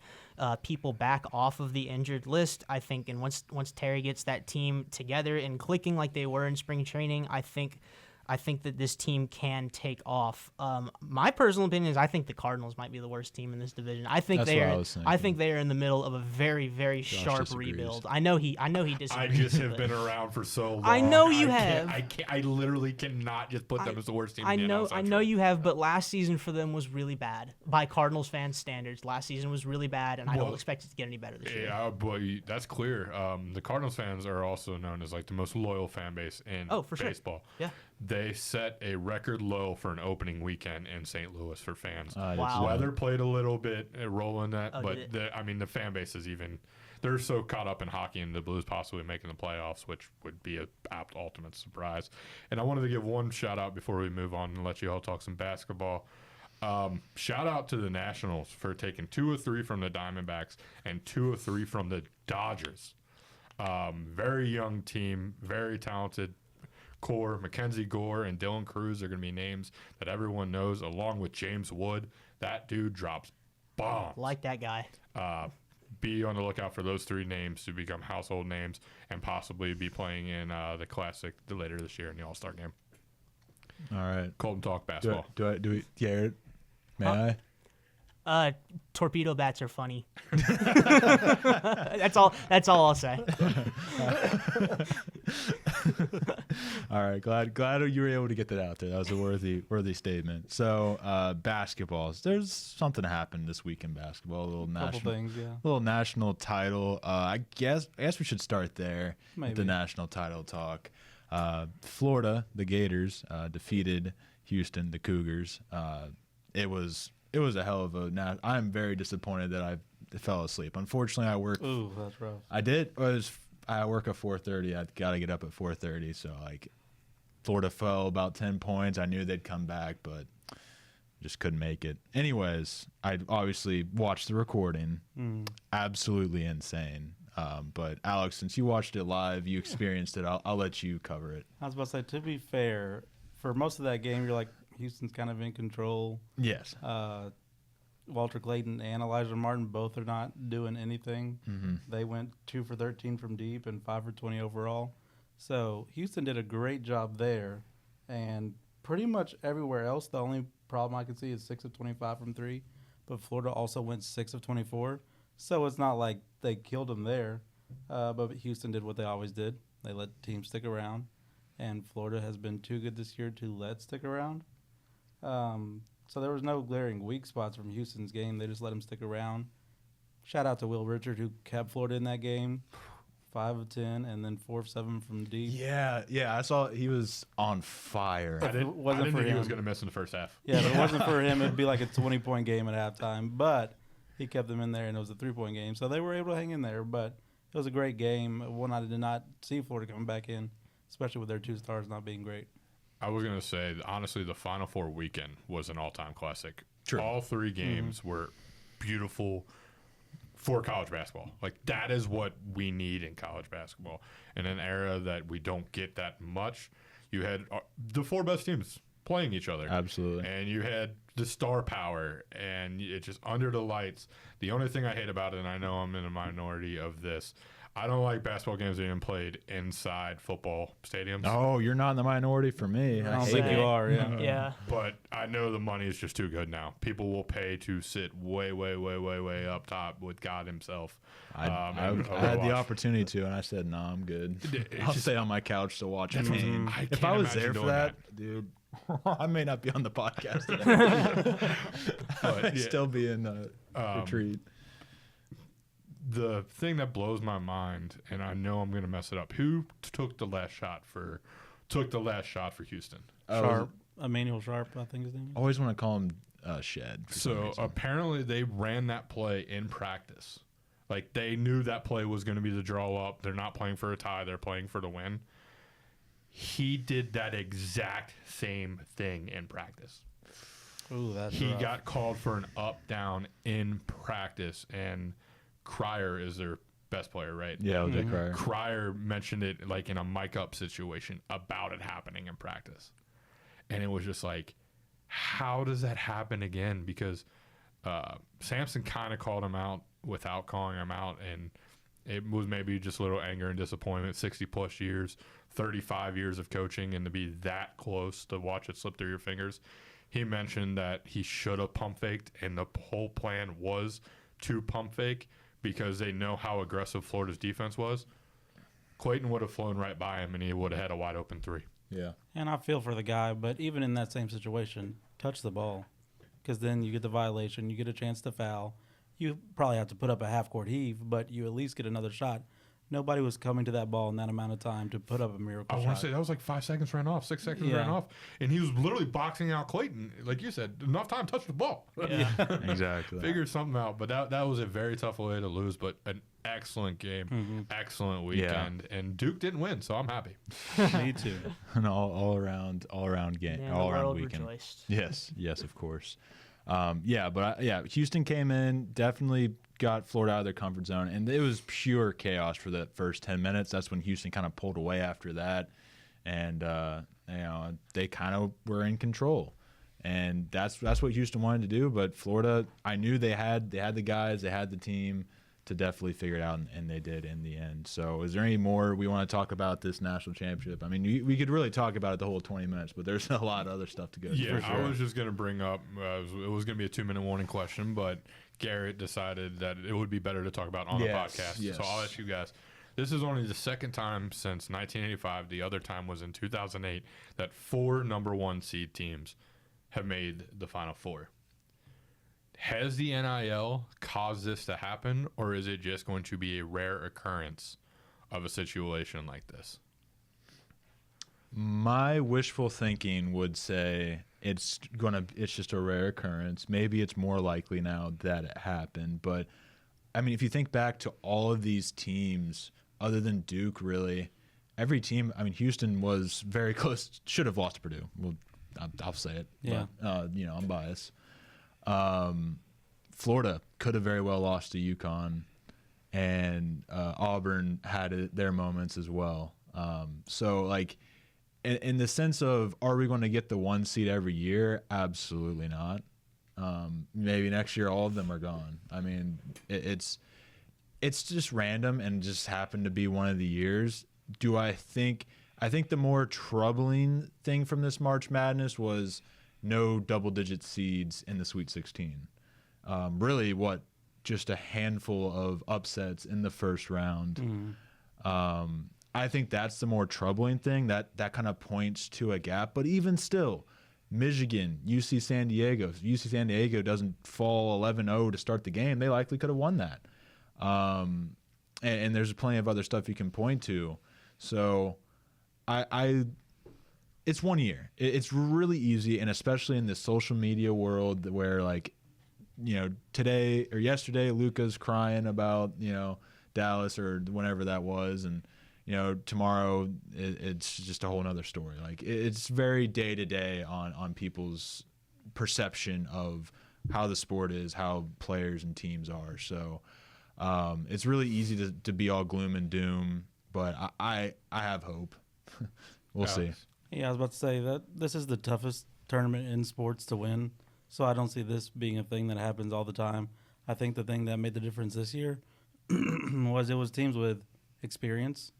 [SPEAKER 4] people back off of the injured list, I think, and once Terry gets that team together and clicking like they were in spring training, I think that this team can take off. My personal opinion is I think the Cardinals might be the worst team in this division. I think
[SPEAKER 1] That's what I was thinking.
[SPEAKER 4] I think they are in the middle of a very, very sharp
[SPEAKER 1] disagrees.
[SPEAKER 4] rebuild. I know he
[SPEAKER 2] I
[SPEAKER 4] disagrees.
[SPEAKER 2] just have
[SPEAKER 4] but
[SPEAKER 2] been around for so long.
[SPEAKER 4] I know you
[SPEAKER 2] can't-
[SPEAKER 4] have.
[SPEAKER 2] I literally cannot just put them as the worst team.
[SPEAKER 4] I
[SPEAKER 2] in the
[SPEAKER 4] know,
[SPEAKER 2] NL
[SPEAKER 4] I know
[SPEAKER 2] Central.
[SPEAKER 4] you have, but last season for them was really bad by Cardinals fans' standards. Last season was really bad, and I don't
[SPEAKER 2] Well,
[SPEAKER 4] expect it to get any better this year.
[SPEAKER 2] Yeah, but that's clear. The Cardinals fans are also known as like the most loyal fan base in
[SPEAKER 4] For sure.
[SPEAKER 2] baseball.
[SPEAKER 4] Yeah.
[SPEAKER 2] They set a record low for an opening weekend in St. Louis for fans.
[SPEAKER 4] Wow.
[SPEAKER 2] Weather played a little bit role in that,
[SPEAKER 4] Oh,
[SPEAKER 2] but
[SPEAKER 4] did it?
[SPEAKER 2] the fan base is they're so caught up in hockey and the Blues possibly making the playoffs, which would be a apt ultimate surprise. And I wanted to give one shout out before we move on and let you all talk some basketball. Shout out to the Nationals for taking 2 of 3 from the Diamondbacks and 2 of 3 from the Dodgers. Very young team, very talented core. Mackenzie Gore and Dylan Cruz are going to be names that everyone knows, along with James Wood. That dude drops bombs.
[SPEAKER 4] Like that guy.
[SPEAKER 2] Be on the lookout for those 3 names to become household names and possibly be playing in the Classic later this year in the All-Star game.
[SPEAKER 1] All right.
[SPEAKER 2] Colton Talk basketball.
[SPEAKER 1] Do we Garrett? May I?
[SPEAKER 4] Torpedo bats are funny. That's all I'll say.
[SPEAKER 1] All right, glad you were able to get that out there. That was a worthy statement. So, basketballs. There's something happened this week in basketball. A little little national title. I guess we should start there with the national title talk. Florida, the Gators, defeated Houston, the Cougars. It was a hell of a. I'm very disappointed that I fell asleep. Unfortunately, I work.
[SPEAKER 3] Ooh, that's rough.
[SPEAKER 1] I did. I work at 4:30. I got to get up at 4:30. So Florida fell about 10 points. I knew they'd come back, but just couldn't make it. Anyways, I obviously watched the recording. Absolutely insane. But Alex, since you watched it live, you experienced it. I'll let you cover it.
[SPEAKER 3] I was about to say, to be fair, for most of that game, you're like, Houston's kind of in control.
[SPEAKER 1] Yes.
[SPEAKER 3] Walter Clayton and Elijah Martin both are not doing anything.
[SPEAKER 1] Mm-hmm.
[SPEAKER 3] They went 2 for 13 from deep and 5 for 20 overall. So Houston did a great job there. And pretty much everywhere else, the only problem I can see is 6 of 25 from 3. But Florida also went 6 of 24. So it's not like they killed them there. But Houston did what they always did. They let teams stick around. And Florida has been too good this year to let stick around. So there was no glaring weak spots from Houston's game. They just let him stick around. Shout out to Will Richard, who kept Florida in that game. 5 of 10, and then 4 of 7 from deep.
[SPEAKER 1] Yeah. I saw he was on fire.
[SPEAKER 2] I didn't think he was going to miss in the first half.
[SPEAKER 3] Yeah, if it wasn't for him, it'd be like a 20-point game at halftime. But he kept them in there, and it was a 3-point game. So they were able to hang in there. But it was a great game. One I did not see Florida coming back in, especially with their 2 stars not being great.
[SPEAKER 2] I was going to say, honestly, the Final Four weekend was an all-time classic.
[SPEAKER 1] True.
[SPEAKER 2] All 3 games were beautiful for college basketball. Like, that is what we need in college basketball. In an era that we don't get that much, you had the 4 best teams playing each other.
[SPEAKER 1] Absolutely.
[SPEAKER 2] And you had the star power, and it just under the lights. The only thing I hate about it, and I know I'm in a minority of this, I don't like basketball games being played inside football stadiums.
[SPEAKER 1] Oh, you're not in the minority for me.
[SPEAKER 3] I don't
[SPEAKER 1] hate
[SPEAKER 3] think
[SPEAKER 1] it.
[SPEAKER 3] you are, yeah.
[SPEAKER 4] Yeah.
[SPEAKER 2] But I know the money is just too good now. People will pay to sit way, way, way, way, way up top with God himself.
[SPEAKER 1] I
[SPEAKER 2] and
[SPEAKER 1] had the
[SPEAKER 2] watch.
[SPEAKER 1] opportunity to, and I said, "No, I'm good.
[SPEAKER 2] It's
[SPEAKER 1] I'll
[SPEAKER 2] just-
[SPEAKER 1] stay on my couch to watch a
[SPEAKER 2] That's what I'm
[SPEAKER 1] game."
[SPEAKER 2] saying. I
[SPEAKER 1] If
[SPEAKER 2] can't
[SPEAKER 1] I was
[SPEAKER 2] imagine
[SPEAKER 1] there for
[SPEAKER 2] doing
[SPEAKER 1] that, dude, I may not be on the podcast today.
[SPEAKER 2] But,
[SPEAKER 1] I'd
[SPEAKER 2] yeah.
[SPEAKER 1] still be in retreat.
[SPEAKER 2] The thing that blows my mind, and I know I'm going to mess it up, who took the last shot for Houston?
[SPEAKER 3] Sharp, Emmanuel Sharp, I think his name is.
[SPEAKER 1] Always want to call him Shed. For some
[SPEAKER 2] So
[SPEAKER 1] reason.
[SPEAKER 2] apparently they ran that play in practice. Like, they knew that play was going to be the draw up. They're not playing for a tie. They're playing for the win. He did that exact same thing in practice.
[SPEAKER 3] Ooh, that's
[SPEAKER 2] He
[SPEAKER 3] rough.
[SPEAKER 2] got called for an up down in practice, and Cryer is their best player, right?
[SPEAKER 1] Yeah, LJ Cryer.
[SPEAKER 2] Cryer mentioned it like in a mic up situation about it happening in practice. And it was just like, how does that happen again? Because Sampson kind of called him out without calling him out, and it was maybe just a little anger and disappointment. 60-plus years, 35 years of coaching, and to be that close to watch it slip through your fingers. He mentioned that he should have pump faked, and the whole plan was to pump fake because they know how aggressive Florida's defense was. Clayton would have flown right by him, and he would have had a wide open 3.
[SPEAKER 1] Yeah.
[SPEAKER 3] And I feel for the guy, but even in that same situation, touch the ball, because then you get the violation, you get a chance to foul. You probably have to put up a half-court heave, but you at least get another shot. Nobody was coming to that ball in that amount of time to put up a miracle
[SPEAKER 2] I
[SPEAKER 3] shot.
[SPEAKER 2] want to say that was like 5 seconds ran off, 6 seconds ran off, and he was literally boxing out Clayton. Like you said, enough time, touch the ball.
[SPEAKER 3] Yeah.
[SPEAKER 1] Exactly.
[SPEAKER 2] Figured something out, but that was a very tough way to lose, but an excellent game, excellent weekend, and Duke didn't win, so I'm happy.
[SPEAKER 3] Me too.
[SPEAKER 1] An all around game,
[SPEAKER 4] Yeah,
[SPEAKER 1] all
[SPEAKER 4] the
[SPEAKER 1] around
[SPEAKER 4] world
[SPEAKER 1] weekend.
[SPEAKER 4] rejoiced.
[SPEAKER 1] Yes, of course. Houston came in, definitely got Florida out of their comfort zone, and it was pure chaos for the first 10 minutes. That's when Houston kind of pulled away after that, and they kind of were in control, and that's what Houston wanted to do. But Florida, I knew they had the guys, they had the team to definitely figure it out, and they did in the end. So is there any more we want to talk about this national championship? I mean, we could really talk about it the whole 20 minutes, but there's a lot of other stuff to go through.
[SPEAKER 2] Yeah,
[SPEAKER 1] for sure.
[SPEAKER 2] I was just going to bring up, it was going to be a 2-minute warning question, but Garrett decided that it would be better to talk about on the podcast.
[SPEAKER 1] Yes.
[SPEAKER 2] So I'll ask you guys. This is only the second time since 1985, the other time was in 2008, that 4 number 1 seed teams have made the Final Four. Has the NIL caused this to happen, or is it just going to be a rare occurrence of a situation like this?
[SPEAKER 1] My wishful thinking would say it's just a rare occurrence. Maybe it's more likely now that it happened, but I mean, if you think back to all of these teams, other than Duke, really, every team. I mean, Houston was very close. Should have lost to Purdue. Well, I'll say it.
[SPEAKER 3] Yeah.
[SPEAKER 1] But, I'm biased. Florida could have very well lost to UConn, and Auburn had their moments as well. So, like, in the sense of, are we going to get the 1 seed every year? Absolutely not. Maybe next year all of them are gone. I mean, it's just random and just happened to be one of the years. I think the more troubling thing from this March Madness was no double-digit seeds in the Sweet 16. Really, just a handful of upsets in the first round. I think that's the more troubling thing. That kind of points to a gap. But even still, Michigan, UC San Diego. If UC San Diego doesn't fall 11-0 to start the game, they likely could have won that. And there's plenty of other stuff you can point to. So it's 1 year. It's really easy, and especially in the social media world where, like, today or yesterday, Luka's crying about, Dallas or whenever that was, and, tomorrow it's just a whole nother story. Like, it's very day to day on people's perception of how the sport is, how players and teams are. So it's really easy to be all gloom and doom, but I have hope. We'll see.
[SPEAKER 3] Yeah, I was about to say that this is the toughest tournament in sports to win, so I don't see this being a thing that happens all the time. I think the thing that made the difference this year was teams with experience.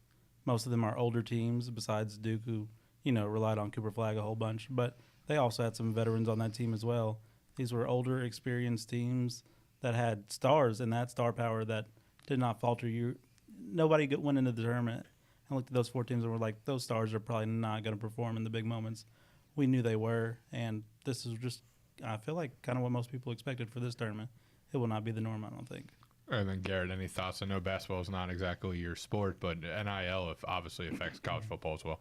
[SPEAKER 3] Most of them are older teams besides Duke, who, relied on Cooper Flagg a whole bunch, but they also had some veterans on that team as well. These were older, experienced teams that had stars and that star power that did not falter. Nobody went into the tournament and looked at those 4 teams and were like, those stars are probably not going to perform in the big moments. We knew they were, and this is just, I feel like, kind of what most people expected for this tournament. It will not be the norm, I don't think.
[SPEAKER 2] And then, Garrett, any thoughts? I know basketball is not exactly your sport, but NIL obviously affects college football as well.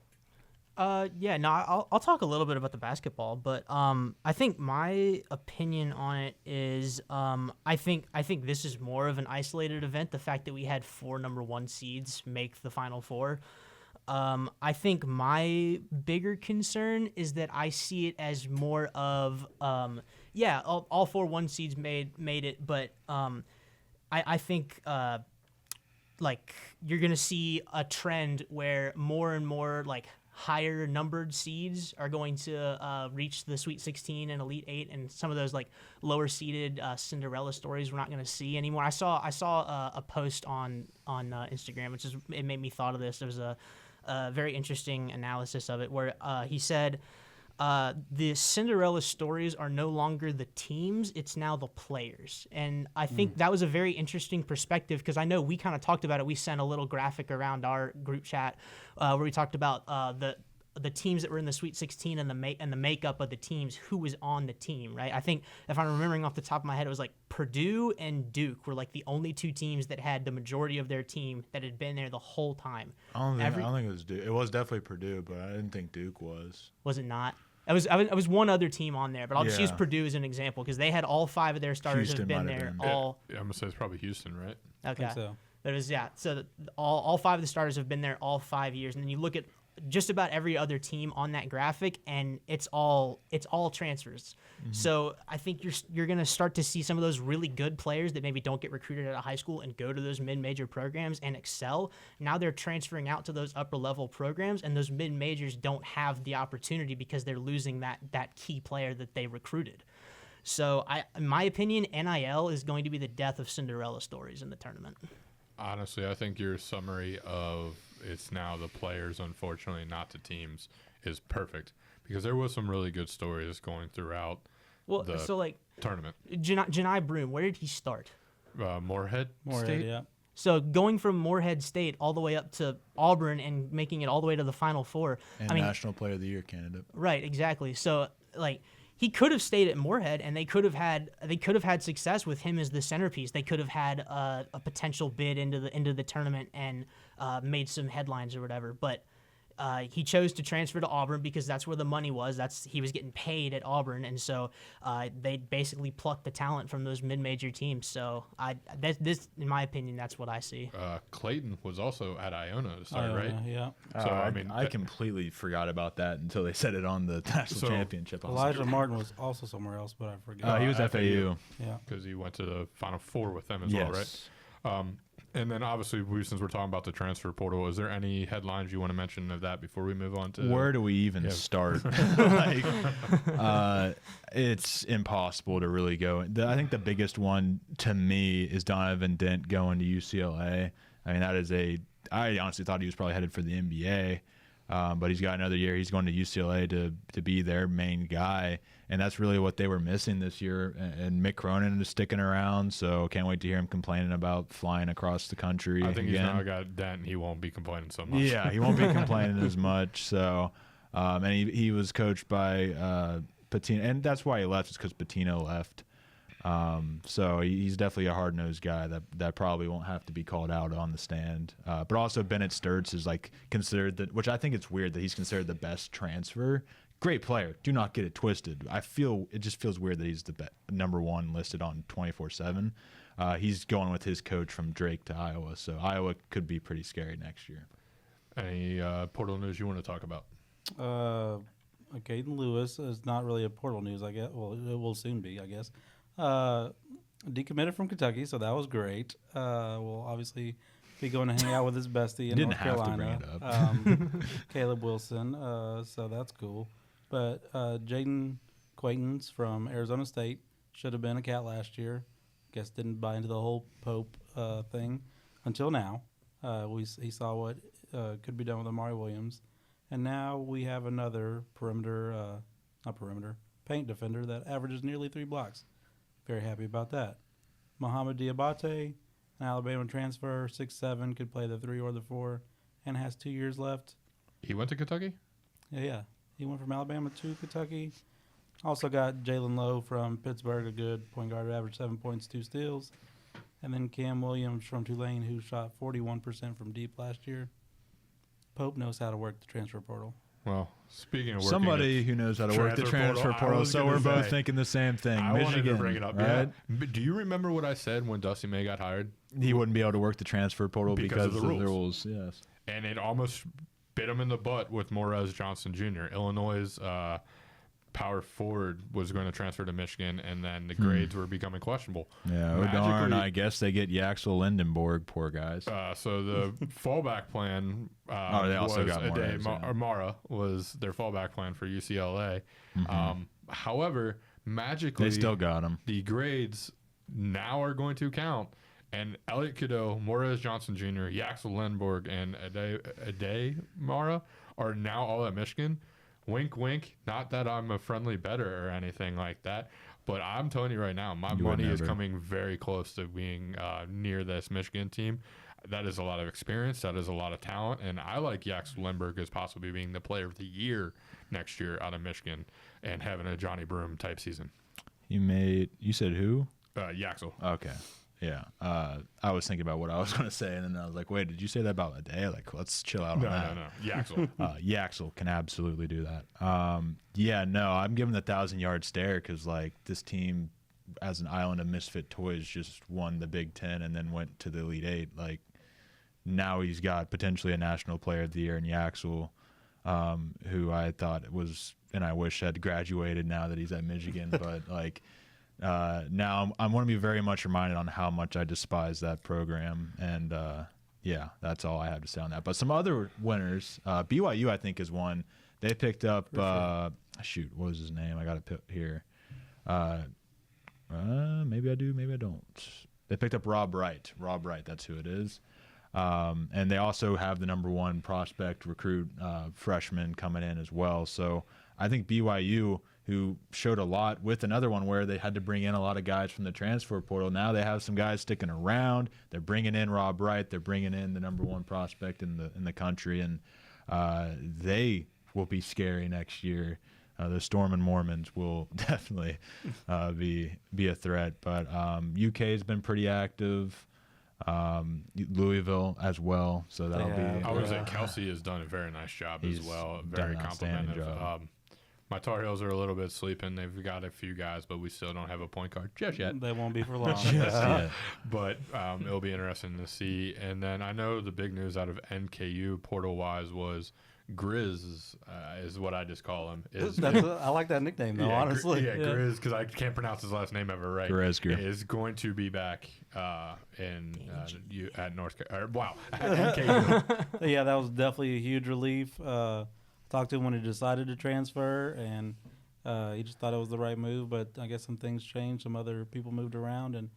[SPEAKER 4] I'll talk a little bit about the basketball, but I think my opinion on it is I think this is more of an isolated event. The fact that we had 4 number 1 seeds make the Final Four. I think my bigger concern is that I see it as more of all 4 1 seeds made it, but I think like you're gonna see a trend where more and more like higher numbered seeds are going to reach the Sweet 16 and Elite 8, and some of those like lower seeded Cinderella stories we're not going to see anymore. I saw a post on Instagram, which is, it made me thought of this. There was a very interesting analysis of it where he said the Cinderella stories are no longer the teams, it's now the players. And I think that was a very interesting perspective, because I know we kind of talked about it. We sent a little graphic around our group chat where we talked about the teams that were in the Sweet 16 and the makeup of the teams, who was on the team, right? I think, if I'm remembering off the top of my head, it was like Purdue and Duke were like the only two teams that had the majority of their team that had been there the whole time.
[SPEAKER 1] I don't think it was Duke. It was definitely Purdue, but I didn't think Duke was.
[SPEAKER 4] Was it not? I was one other team on there, but I'll just use Purdue as an example, because they had all 5 of their starters
[SPEAKER 1] Houston
[SPEAKER 4] have been
[SPEAKER 1] might have
[SPEAKER 4] there.
[SPEAKER 1] been.
[SPEAKER 4] All
[SPEAKER 2] I'm gonna say it's probably Houston, right?
[SPEAKER 4] okay.
[SPEAKER 3] So
[SPEAKER 4] But it was So all 5 of the starters have been there all 5 years, and then you look at just about every other team on that graphic, and it's all transfers. So I think you're going to start to see some of those really good players that maybe don't get recruited out of high school and go to those mid-major programs and excel. Now they're transferring out to those upper-level programs, and those mid-majors don't have the opportunity because they're losing that key player that they recruited. So in my opinion, NIL is going to be the death of Cinderella stories in the tournament.
[SPEAKER 2] Honestly, I think your summary of it's now the players, unfortunately, not the teams, is perfect, because there was some really good stories going throughout the tournament.
[SPEAKER 4] Janai Broom, where did he start?
[SPEAKER 2] Moorhead
[SPEAKER 3] Moorhead,
[SPEAKER 2] State?
[SPEAKER 3] yeah.
[SPEAKER 4] So going from Moorhead State all the way up to Auburn and making it all the way to the Final Four.
[SPEAKER 1] And National Player of the Year candidate.
[SPEAKER 4] Right, exactly. So like he could have stayed at Moorhead, and they could have had success with him as the centerpiece. They could have had a potential bid into the tournament and made some headlines or whatever. But he chose to transfer to Auburn because that's where the money was. He was getting paid at Auburn, and so they basically plucked the talent from those mid-major teams. So this, in my opinion, that's what I see.
[SPEAKER 2] Clayton was also at Iona to start, right?
[SPEAKER 3] Yeah.
[SPEAKER 2] So
[SPEAKER 1] I completely forgot about that until they said it on the national championship.
[SPEAKER 3] Elijah Martin was also somewhere else, but I forget.
[SPEAKER 1] He was FAU.
[SPEAKER 3] Yeah.
[SPEAKER 2] Because he went to the Final Four with them as well, right? And then obviously, since we're talking about the transfer portal, is there any headlines you want to mention of that before we move on to
[SPEAKER 1] where do we even start? It's impossible to really go. I think the biggest one to me is Donovan Dent going to UCLA. I mean, I honestly thought he was probably headed for the NBA, but he's got another year. He's going to UCLA to be their main guy, and that's really what they were missing this year. And Mick Cronin is sticking around, so can't wait to hear him complaining about flying across the country.
[SPEAKER 2] I think
[SPEAKER 1] again.
[SPEAKER 2] he's now got Dent. He won't be complaining so much.
[SPEAKER 1] Yeah, he won't be complaining as much. So, and he was coached by Patino, and that's why he left, is because Patino left. So he's definitely a hard-nosed guy that probably won't have to be called out on the stand. But also Bennett Sturts is like considered which I think it's weird that he's considered the best transfer. Great player. Do not get it twisted. It just feels weird that he's the number one listed on 24/7. He's going with his coach from Drake to Iowa, so Iowa could be pretty scary next year.
[SPEAKER 2] Any portal news you want to talk about?
[SPEAKER 3] Caden Lewis is not really a portal news, I guess. Well, it will soon be, I guess. Decommitted from Kentucky, so that was great. We'll obviously be going to hang out with his bestie in North Carolina, Caleb Wilson. So that's cool. But Jaden Quaintance from Arizona State should have been a Cat last year. Guess didn't buy into the whole Pope thing until now. He saw what could be done with Amari Williams, and now we have another paint defender that averages nearly 3 blocks. Very happy about that. Mohamed Diabate, an Alabama transfer, 6'7", could play the 3 or the 4, and has 2 years left.
[SPEAKER 2] He went to Kentucky?
[SPEAKER 3] Yeah. He went from Alabama to Kentucky. Also got Jalen Lowe from Pittsburgh, a good point guard who averaged 7 points, 2 steals. And then Cam Williams from Tulane, who shot 41% from deep last year. Pope knows how to work the transfer portal.
[SPEAKER 2] Well, speaking of
[SPEAKER 1] somebody who knows how to work the transfer portal, so we're both thinking the same thing.
[SPEAKER 2] I
[SPEAKER 1] Michigan,
[SPEAKER 2] wanted to bring it up.
[SPEAKER 1] Right?
[SPEAKER 2] Yeah. Do you remember what I said when Dusty May got hired?
[SPEAKER 1] He wouldn't be able to work the transfer portal because of the rules. Yes,
[SPEAKER 2] and it almost bit him in the butt with Morez Johnson Jr., Illinois' power forward was going to transfer to Michigan, and then the grades were becoming questionable.
[SPEAKER 1] Yeah, oh darn, I guess they get Yaxel Lindenborg, poor guys.
[SPEAKER 2] So the fallback plan
[SPEAKER 1] they also
[SPEAKER 2] was
[SPEAKER 1] got
[SPEAKER 2] Mara was their fallback plan for UCLA. However, magically,
[SPEAKER 1] they still got him.
[SPEAKER 2] The grades now are going to count, and Elliot Cadeau, Morez Johnson Jr., Yaxel Lindenborg, and Ade Mara are now all at Michigan. Wink, wink. Not that I'm a friendly bettor or anything like that, but I'm telling you right now, my money is coming very close to being near this Michigan team. That is a lot of experience. That is a lot of talent, and I like Yaxel Lindbergh as possibly being the player of the year next year out of Michigan and having a Johnny Broom type season.
[SPEAKER 1] You said who?
[SPEAKER 2] Yaxel.
[SPEAKER 1] Okay. Yeah. I was thinking about what I was going to say, and then I was like, wait, did you say that about a day? Like, let's chill out on that.
[SPEAKER 2] No. Yaxel.
[SPEAKER 1] Yaxel can absolutely do that. I'm giving the 1,000-yard stare because, like, this team, as an island of misfit toys, just won the Big Ten and then went to the Elite Eight. Like, now he's got potentially a National Player of the Year in Yaxel, who I thought was, and I wish had graduated now that he's at Michigan, but, like, now I want to be very much reminded on how much I despise that program, and that's all I have to say on that. But some other winners, BYU I think is one. They picked up what was his name? I got it here. Maybe I do, maybe I don't. They picked up Rob Wright. Rob Wright, that's who it is. And they also have the number 1 prospect recruit freshman coming in as well. So I think BYU, who showed a lot with another one where they had to bring in a lot of guys from the transfer portal. Now they have some guys sticking around. They're bringing in Rob Wright. They're bringing in the number 1 prospect in the country, and they will be scary next year. The Storm and Mormons will definitely be a threat. But UK has been pretty active. Louisville as well. So that'll be.
[SPEAKER 2] I would say Kelsey has done a very nice job as well. Very complimentary. My Tar Heels are a little bit sleeping. They've got a few guys, but we still don't have a point guard just yet.
[SPEAKER 3] They won't be for long.
[SPEAKER 2] But it'll be interesting to see. And then I know the big news out of NKU portal-wise was Grizz, is what I just call him.
[SPEAKER 3] I like that nickname, though, honestly.
[SPEAKER 2] Grizz, because I can't pronounce his last name ever right.
[SPEAKER 1] Grizz
[SPEAKER 2] is going to be back at North Carolina. At NKU.
[SPEAKER 3] Yeah, that was definitely a huge relief. Talked to him when he decided to transfer, and he just thought it was the right move, but I guess some things changed. Some other people moved around, and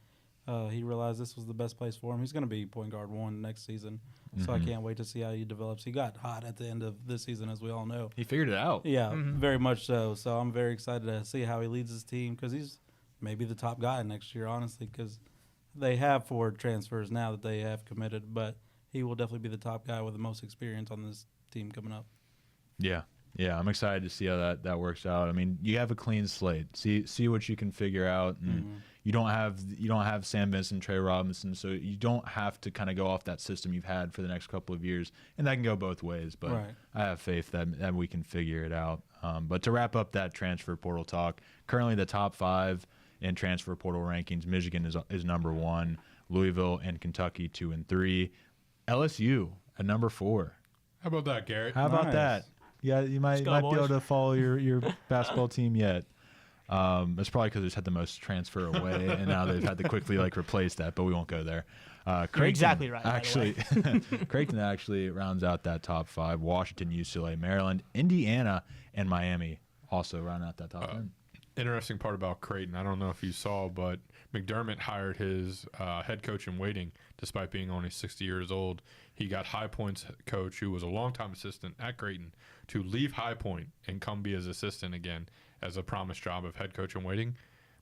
[SPEAKER 3] he realized this was the best place for him. He's going to be point guard 1 next season, so I can't wait to see how he develops. He got hot at the end of this season, as we all know.
[SPEAKER 1] He figured it out.
[SPEAKER 3] Yeah, very much so. So I'm very excited to see how he leads his team, because he's maybe the top guy next year, honestly, because they have 4 transfers now that they have committed, but he will definitely be the top guy with the most experience on this team coming up.
[SPEAKER 1] Yeah, I'm excited to see how that works out. I mean, you have a clean slate. See what you can figure out, and you don't have Sam Benson, Trey Robinson, so you don't have to kind of go off that system you've had for the next couple of years, and that can go both ways. But I have faith that we can figure it out. But to wrap up that transfer portal talk, currently the top 5 in transfer portal rankings, Michigan is number 1, Louisville and Kentucky 2 and 3, LSU at number 4.
[SPEAKER 2] How about that, Garrett?
[SPEAKER 1] How about that? Yeah, you might be able to follow your basketball team yet. That's probably because they just had the most transfer away, and now they've had to quickly replace that. But we won't go there.
[SPEAKER 4] You're exactly right.
[SPEAKER 1] Actually, Creighton actually rounds out that top 5. Washington, UCLA, Maryland, Indiana, and Miami also round out that top 10.
[SPEAKER 2] Interesting part about Creighton, I don't know if you saw, but McDermott hired his head coach in waiting, despite being only 60 years old. He got High Point's coach, who was a longtime assistant at Creighton, to leave High Point and come be his assistant again as a promised job of head coach in waiting.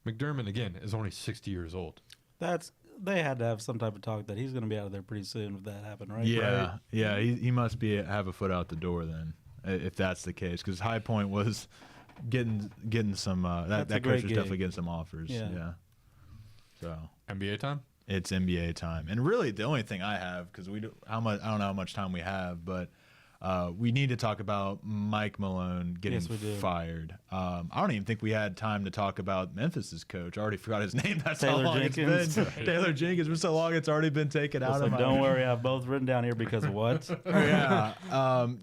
[SPEAKER 2] McDermott, again, is only 60 years old.
[SPEAKER 3] They had to have some type of talk that he's going to be out of there pretty soon if that happened, right?
[SPEAKER 1] Yeah, yeah, he must have a foot out the door then, if that's the case, because High Point was getting some that coach was definitely getting some offers. Yeah. So
[SPEAKER 2] NBA time.
[SPEAKER 1] It's NBA time, and really the only thing I have, because I don't know how much time we have, but we need to talk about Mike Malone getting
[SPEAKER 3] Yes, we do.
[SPEAKER 1] fired. I don't even think we had time to talk about Memphis's coach. I already forgot his name. That's
[SPEAKER 3] Taylor
[SPEAKER 1] how long
[SPEAKER 3] Jenkins.
[SPEAKER 1] it's been. Taylor Jenkins. For so long, it's already been taken out
[SPEAKER 3] So
[SPEAKER 1] of my.
[SPEAKER 3] don't worry, I've both written down here because of what?
[SPEAKER 1] Yeah.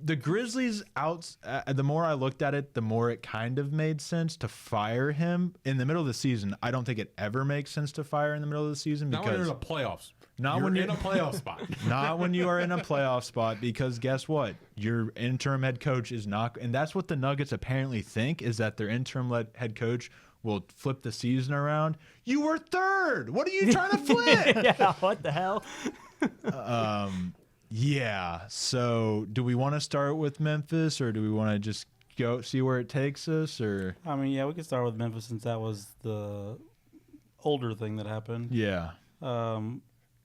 [SPEAKER 1] The Grizzlies the more I looked at it, the more it kind of made sense to fire him in the middle of the season. I don't think it ever makes sense to fire in the middle of the season
[SPEAKER 2] Not when you're
[SPEAKER 1] because
[SPEAKER 2] in the playoffs.
[SPEAKER 1] Not
[SPEAKER 2] You're
[SPEAKER 1] when
[SPEAKER 2] in
[SPEAKER 1] you're-
[SPEAKER 2] a playoff spot.
[SPEAKER 1] not when you are in a playoff spot, because guess what? Your interim head coach is not, and that's what the Nuggets apparently think, is that their interim head coach will flip the season around. You were third. What are you trying to flip?
[SPEAKER 4] Yeah, what the hell?
[SPEAKER 1] Yeah. So, do we want to start with Memphis, or do we want to just go see where it takes us? Or
[SPEAKER 3] I mean, yeah, we could start with Memphis since that was the older thing that happened.
[SPEAKER 1] yeah,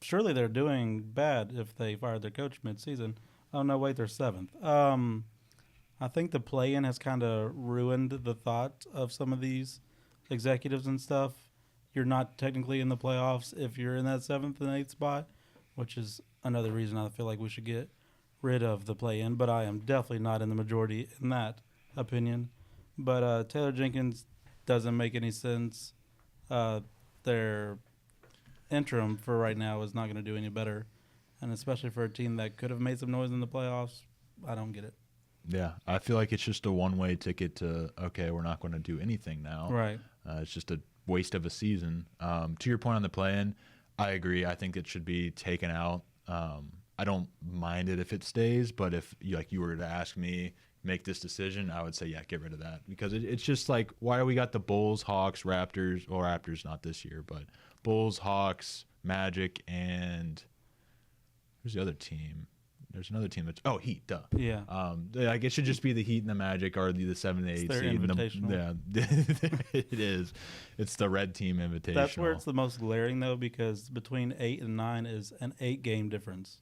[SPEAKER 3] Surely they're doing bad if they fired their coach mid-season. Oh, no, wait, they're 7th. I think the play-in has kind of ruined the thought of some of these executives and stuff. You're not technically in the playoffs if you're in that 7th and 8th spot, which is another reason I feel like we should get rid of the play-in. But I am definitely not in the majority in that opinion. But Taylor Jenkins doesn't make any sense. Their interim for right now is not going to do any better. And especially for a team that could have made some noise in the playoffs, I don't get it.
[SPEAKER 1] yeah. I feel like it's just a one-way ticket to, okay, we're not going to do anything now.
[SPEAKER 3] Right.
[SPEAKER 1] It's just a waste of a season. To your point on the play-in, I agree. I think it should be taken out. I don't mind it if it stays, but if you were to ask me, make this decision, I would say, yeah, get rid of that, because it's just like, why do we got the Bulls, Hawks, Raptors, or Raptors not this year, but Bulls, Hawks, Magic, and who's the other team? There's another team that's Heat, duh.
[SPEAKER 3] Yeah.
[SPEAKER 1] Like it should just be the Heat and the Magic, or the 7 and 8
[SPEAKER 3] their
[SPEAKER 1] seed. and
[SPEAKER 3] invitational.
[SPEAKER 1] Yeah, it is. It's the red team invitational.
[SPEAKER 3] That's where it's the most glaring, though, because between 8 and 9 is an 8-game difference.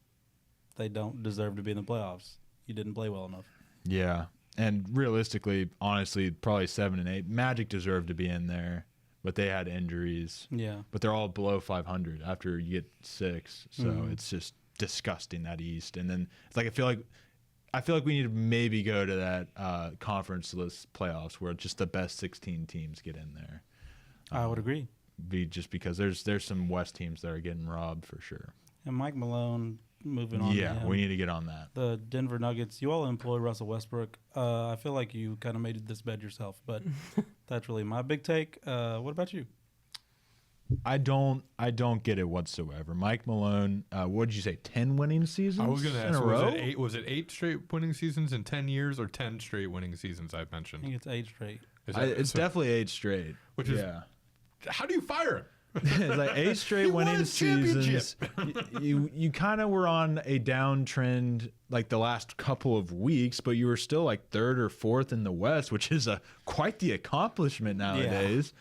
[SPEAKER 3] They don't deserve to be in the playoffs. You didn't play well enough.
[SPEAKER 1] Yeah, and realistically, honestly, probably 7 and 8. Magic deserved to be in there, but they had injuries.
[SPEAKER 3] Yeah.
[SPEAKER 1] But they're all below 500 after you get 6, so
[SPEAKER 3] Mhm.
[SPEAKER 1] it's just disgusting, that East. And then it's like I feel like we need to maybe go to that conference-less playoffs where just the best 16 teams get in there.
[SPEAKER 3] I would agree.
[SPEAKER 1] Just because there's some West teams that are getting robbed for sure.
[SPEAKER 3] And Mike Malone, moving on.
[SPEAKER 1] Yeah,
[SPEAKER 3] to him.
[SPEAKER 1] we need to get on that.
[SPEAKER 3] The Denver Nuggets, you all employ Russell Westbrook. I feel like you kind of made this bed yourself, but that's really my big take. What about you?
[SPEAKER 1] I don't get it whatsoever. Mike Malone, what did you say? 10 winning seasons?
[SPEAKER 2] I was going to
[SPEAKER 1] in
[SPEAKER 2] ask,
[SPEAKER 1] a row.
[SPEAKER 2] was it 8 straight winning seasons in 10 years or 10 straight winning seasons I've
[SPEAKER 3] I
[SPEAKER 2] mentioned?
[SPEAKER 3] think it's 8 straight.
[SPEAKER 2] Is that-
[SPEAKER 1] It's
[SPEAKER 2] so-
[SPEAKER 1] definitely 8 straight.
[SPEAKER 2] Which is-
[SPEAKER 1] yeah.
[SPEAKER 2] How do you fire him?
[SPEAKER 1] It's like 8 straight
[SPEAKER 2] He won
[SPEAKER 1] winning
[SPEAKER 2] a championship.
[SPEAKER 1] seasons. You kind of were on a downtrend like the last couple of weeks, but you were still like 3rd or 4th in the West, which is quite the accomplishment nowadays.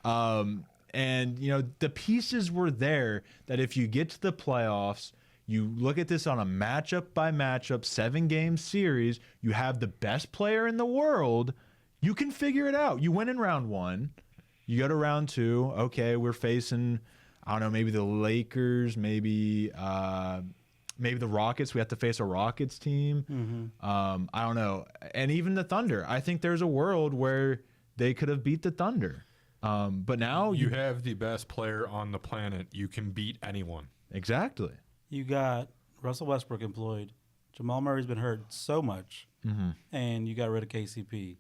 [SPEAKER 1] And the pieces were there that if you get to the playoffs, you look at this on a matchup by matchup 7-game series, you have the best player in the world, you can figure it out. You win in round 1. You go to round 2. Okay, we're facing, I don't know, maybe the Lakers, maybe the Rockets. We have to face a Rockets team. I don't know. And even the Thunder. I think there's a world where they could have beat the Thunder. But now
[SPEAKER 2] You have the best player on the planet. You can beat anyone.
[SPEAKER 1] exactly.
[SPEAKER 3] You got Russell Westbrook employed. Jamal Murray's been hurt so much, and you got rid of KCP.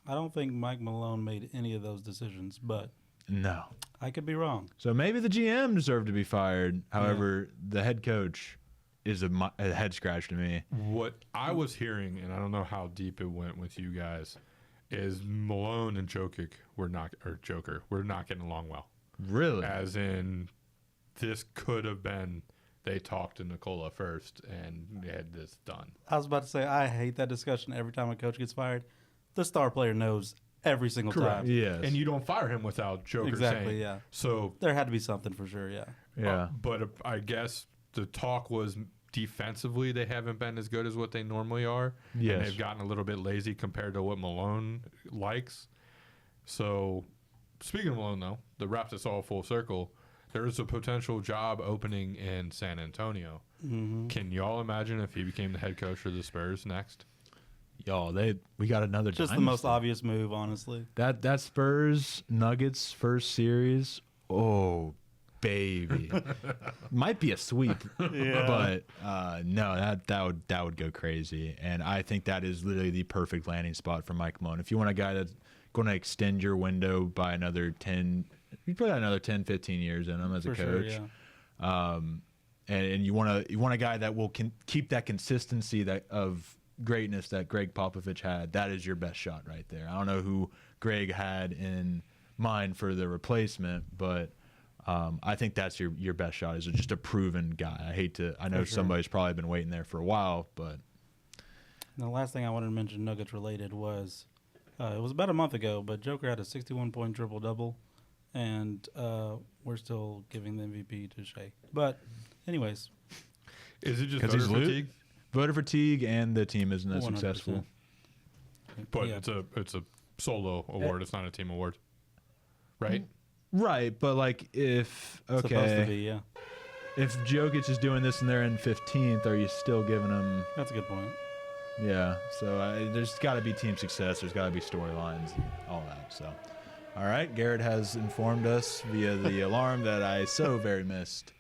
[SPEAKER 3] I don't think Mike Malone made any of those decisions, but
[SPEAKER 1] No.
[SPEAKER 3] I could be wrong.
[SPEAKER 1] So maybe the GM deserved to be fired. However, the head coach is a head scratch to me.
[SPEAKER 2] What I was hearing, and I don't know how deep it went with you guys, is Malone and Joker were not getting along well.
[SPEAKER 1] Really?
[SPEAKER 2] As in, this could have been they talked to Nikola first and they had this done.
[SPEAKER 3] I was about to say, I hate that discussion every time a coach gets fired. The star player knows every single time.
[SPEAKER 1] Yes.
[SPEAKER 2] And you don't fire him without Joker
[SPEAKER 3] Exactly,
[SPEAKER 2] saying.
[SPEAKER 3] yeah.
[SPEAKER 2] So,
[SPEAKER 3] There had to be something for sure, yeah.
[SPEAKER 1] Yeah.
[SPEAKER 2] but I guess the talk was defensively they haven't been as good as what they normally are.
[SPEAKER 1] Yes.
[SPEAKER 2] And they've gotten a little bit lazy compared to what Malone likes. So, speaking of Malone, though, the wraps us all full circle. there is a potential job opening in San Antonio. Can y'all imagine if he became the head coach for the Spurs next?
[SPEAKER 1] Y'all, we got another
[SPEAKER 3] Just the
[SPEAKER 1] dynasty.
[SPEAKER 3] most obvious move, honestly.
[SPEAKER 1] That Spurs Nuggets first series, oh baby, might be a sweep, but no, that would go crazy, and I think that is literally the perfect landing spot for Mike Malone. If you want a guy that's going to extend your window by another 10, you put another 10, 15 years in him as a coach.
[SPEAKER 3] Sure, yeah.
[SPEAKER 1] And you want a guy that will keep that consistency of greatness that Greg Popovich had. That is your best shot right there. I don't know who Greg had in mind for the replacement, but I think that's your best shot, is just a proven guy. I know somebody's probably been waiting there for a while, but.
[SPEAKER 3] And the last thing I wanted to mention, Nuggets related, was it was about a month ago, but Joker had a 61-point triple-double, and we're still giving the MVP to Shea. But anyways.
[SPEAKER 2] Is it just
[SPEAKER 1] 'Cause
[SPEAKER 2] voter
[SPEAKER 1] he's
[SPEAKER 2] fatigue?
[SPEAKER 1] Voter fatigue, and the team isn't as
[SPEAKER 3] 100%.
[SPEAKER 1] successful.
[SPEAKER 2] But
[SPEAKER 3] Yeah.
[SPEAKER 2] it's a solo award. It's not a team award, right?
[SPEAKER 1] Right, but like if
[SPEAKER 3] Supposed to be, yeah.
[SPEAKER 1] if Jokic is doing this and they're in 15th, are you still giving him?
[SPEAKER 3] That's a good point.
[SPEAKER 1] Yeah, so there's got to be team success. There's got to be storylines, and all that. So, all right, Garrett has informed us via the alarm that I so very missed.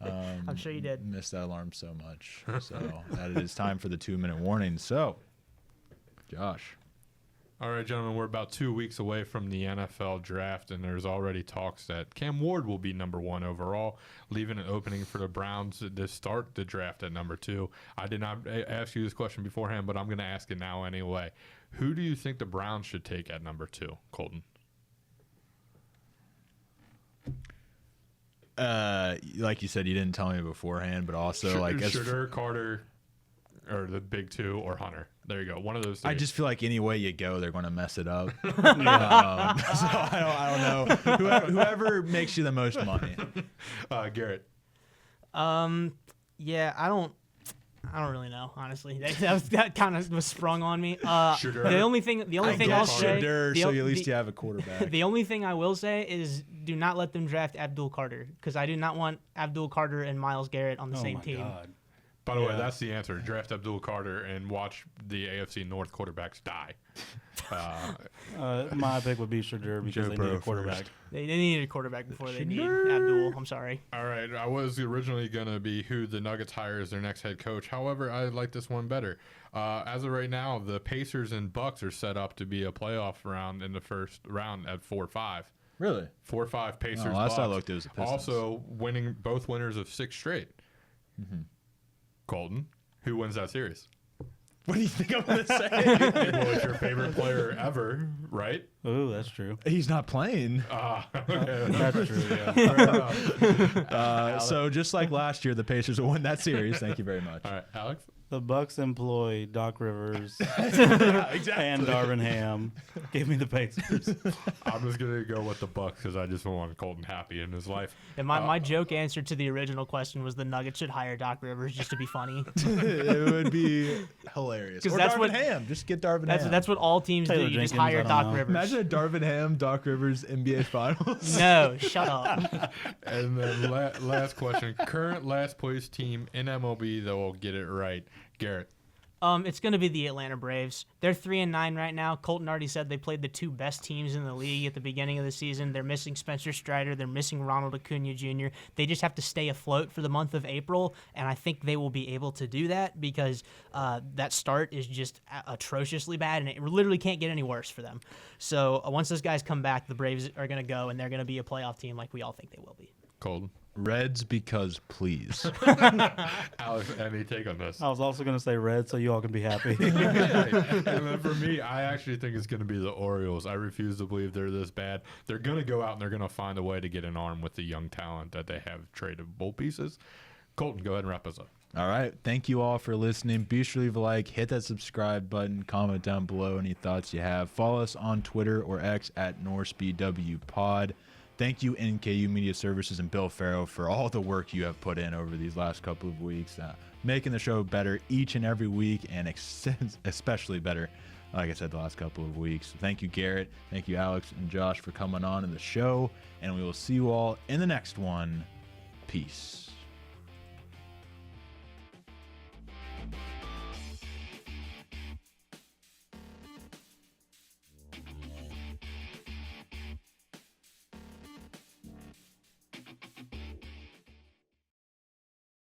[SPEAKER 4] I'm sure you did.
[SPEAKER 1] Missed that alarm so much. So that it is time for the 2-minute warning. So, Josh.
[SPEAKER 2] All right, gentlemen, we're about 2 weeks away from the NFL draft, and there's already talks that Cam Ward will be number 1 overall, leaving an opening for the Browns to start the draft at number 2. I did not ask you this question beforehand, but I'm going to ask it now anyway. Who do you think the Browns should take at number 2, Colton?
[SPEAKER 1] Like you said, you didn't tell me beforehand, but also like
[SPEAKER 2] Shooter, Carter, or the big 2, or Hunter. There you go. One of those 3.
[SPEAKER 1] I just feel like any way you go, they're going to mess it up. So I don't know. Whoever makes you the most money.
[SPEAKER 2] Garrett.
[SPEAKER 4] Yeah, I don't really know, honestly. That kind of was sprung on me.
[SPEAKER 2] Shooter.
[SPEAKER 4] The only thing I'll say,
[SPEAKER 1] so at least you have a quarterback.
[SPEAKER 4] the only thing I will say is do not let them draft Abdul Carter, because I do not want Abdul Carter and Miles Garrett on the same team.
[SPEAKER 3] God.
[SPEAKER 2] By the way, that's the answer. Draft Abdul Carter and watch the AFC North quarterbacks die.
[SPEAKER 3] My pick would be Shadur because they need a quarterback.
[SPEAKER 4] They needed a quarterback before they need Abdul. I'm sorry.
[SPEAKER 2] All right, I was originally going to be who the Nuggets hire as their next head coach. However, I like this one better. As of right now, the Pacers and Bucks are set up to be a playoff round in the first round at 4-5.
[SPEAKER 1] Really?
[SPEAKER 2] 4-5 Pacers.
[SPEAKER 1] Last
[SPEAKER 2] Bucks.
[SPEAKER 1] I looked, it was the Pistons.
[SPEAKER 2] Also winning both winners of 6 straight. Colton, who wins that series?
[SPEAKER 1] What do you think I'm going to say?
[SPEAKER 2] Well, it's your favorite player ever, right?
[SPEAKER 3] Oh, that's true.
[SPEAKER 1] He's not playing.
[SPEAKER 2] Okay.
[SPEAKER 3] That's true, yeah.
[SPEAKER 1] So just like last year, the Pacers will win that series. Thank you very much.
[SPEAKER 2] All right, Alex?
[SPEAKER 3] The Bucks employ Doc Rivers
[SPEAKER 1] Exactly.
[SPEAKER 3] and Darvin Ham. Give me the Pacers.
[SPEAKER 2] I'm just going to go with the Bucks because I just want Colton happy in his life.
[SPEAKER 4] And my joke answer to the original question was the Nuggets should hire Doc Rivers just to be funny.
[SPEAKER 1] It would be hilarious.
[SPEAKER 4] 'Cause
[SPEAKER 1] Or
[SPEAKER 4] that's
[SPEAKER 1] Darvin
[SPEAKER 4] what-
[SPEAKER 1] Ham. Just get Darvin Ham.
[SPEAKER 4] That's what all teams
[SPEAKER 3] Taylor
[SPEAKER 4] do. You just
[SPEAKER 3] Jenkins,
[SPEAKER 4] hire
[SPEAKER 3] I don't
[SPEAKER 4] Doc
[SPEAKER 3] know.
[SPEAKER 4] Rivers.
[SPEAKER 1] Imagine a Darvin Ham, Doc Rivers NBA Finals.
[SPEAKER 4] No, shut up.
[SPEAKER 2] And then last question. Current last place team in MLB that will get it right. Garrett.
[SPEAKER 4] It's going to be the Atlanta Braves. They're 3-9 right now. Colton already said they played the 2 best teams in the league at the beginning of the season. They're missing Spencer Strider. They're missing Ronald Acuna Jr. They just have to stay afloat for the month of April, and I think they will be able to do that because that start is just atrociously bad, and it literally can't get any worse for them. So once those guys come back, the Braves are going to go, and they're going to be a playoff team like we all think they will be.
[SPEAKER 2] Colton.
[SPEAKER 1] Reds because please.
[SPEAKER 2] Alex, any take on this?
[SPEAKER 3] I was also going to say red so you all can be happy.
[SPEAKER 2] And then for me, I actually think it's going to be the Orioles. I refuse to believe they're this bad. They're going to go out and they're going to find a way to get an arm with the young talent that they have tradable pieces. Colton, go ahead and wrap us up.
[SPEAKER 1] All right. Thank you all for listening. Be sure to leave a like, hit that subscribe button, comment down below any thoughts you have. Follow us on Twitter or X at NorseBWPod. Thank you, NKU Media Services and Bill Farrow, for all the work you have put in over these last couple of weeks, making the show better each and every week, and especially better like I said, the last couple of weeks. So thank you, Garrett. Thank you, Alex and Josh, for coming on in the show. And we will see you all in the next one. Peace.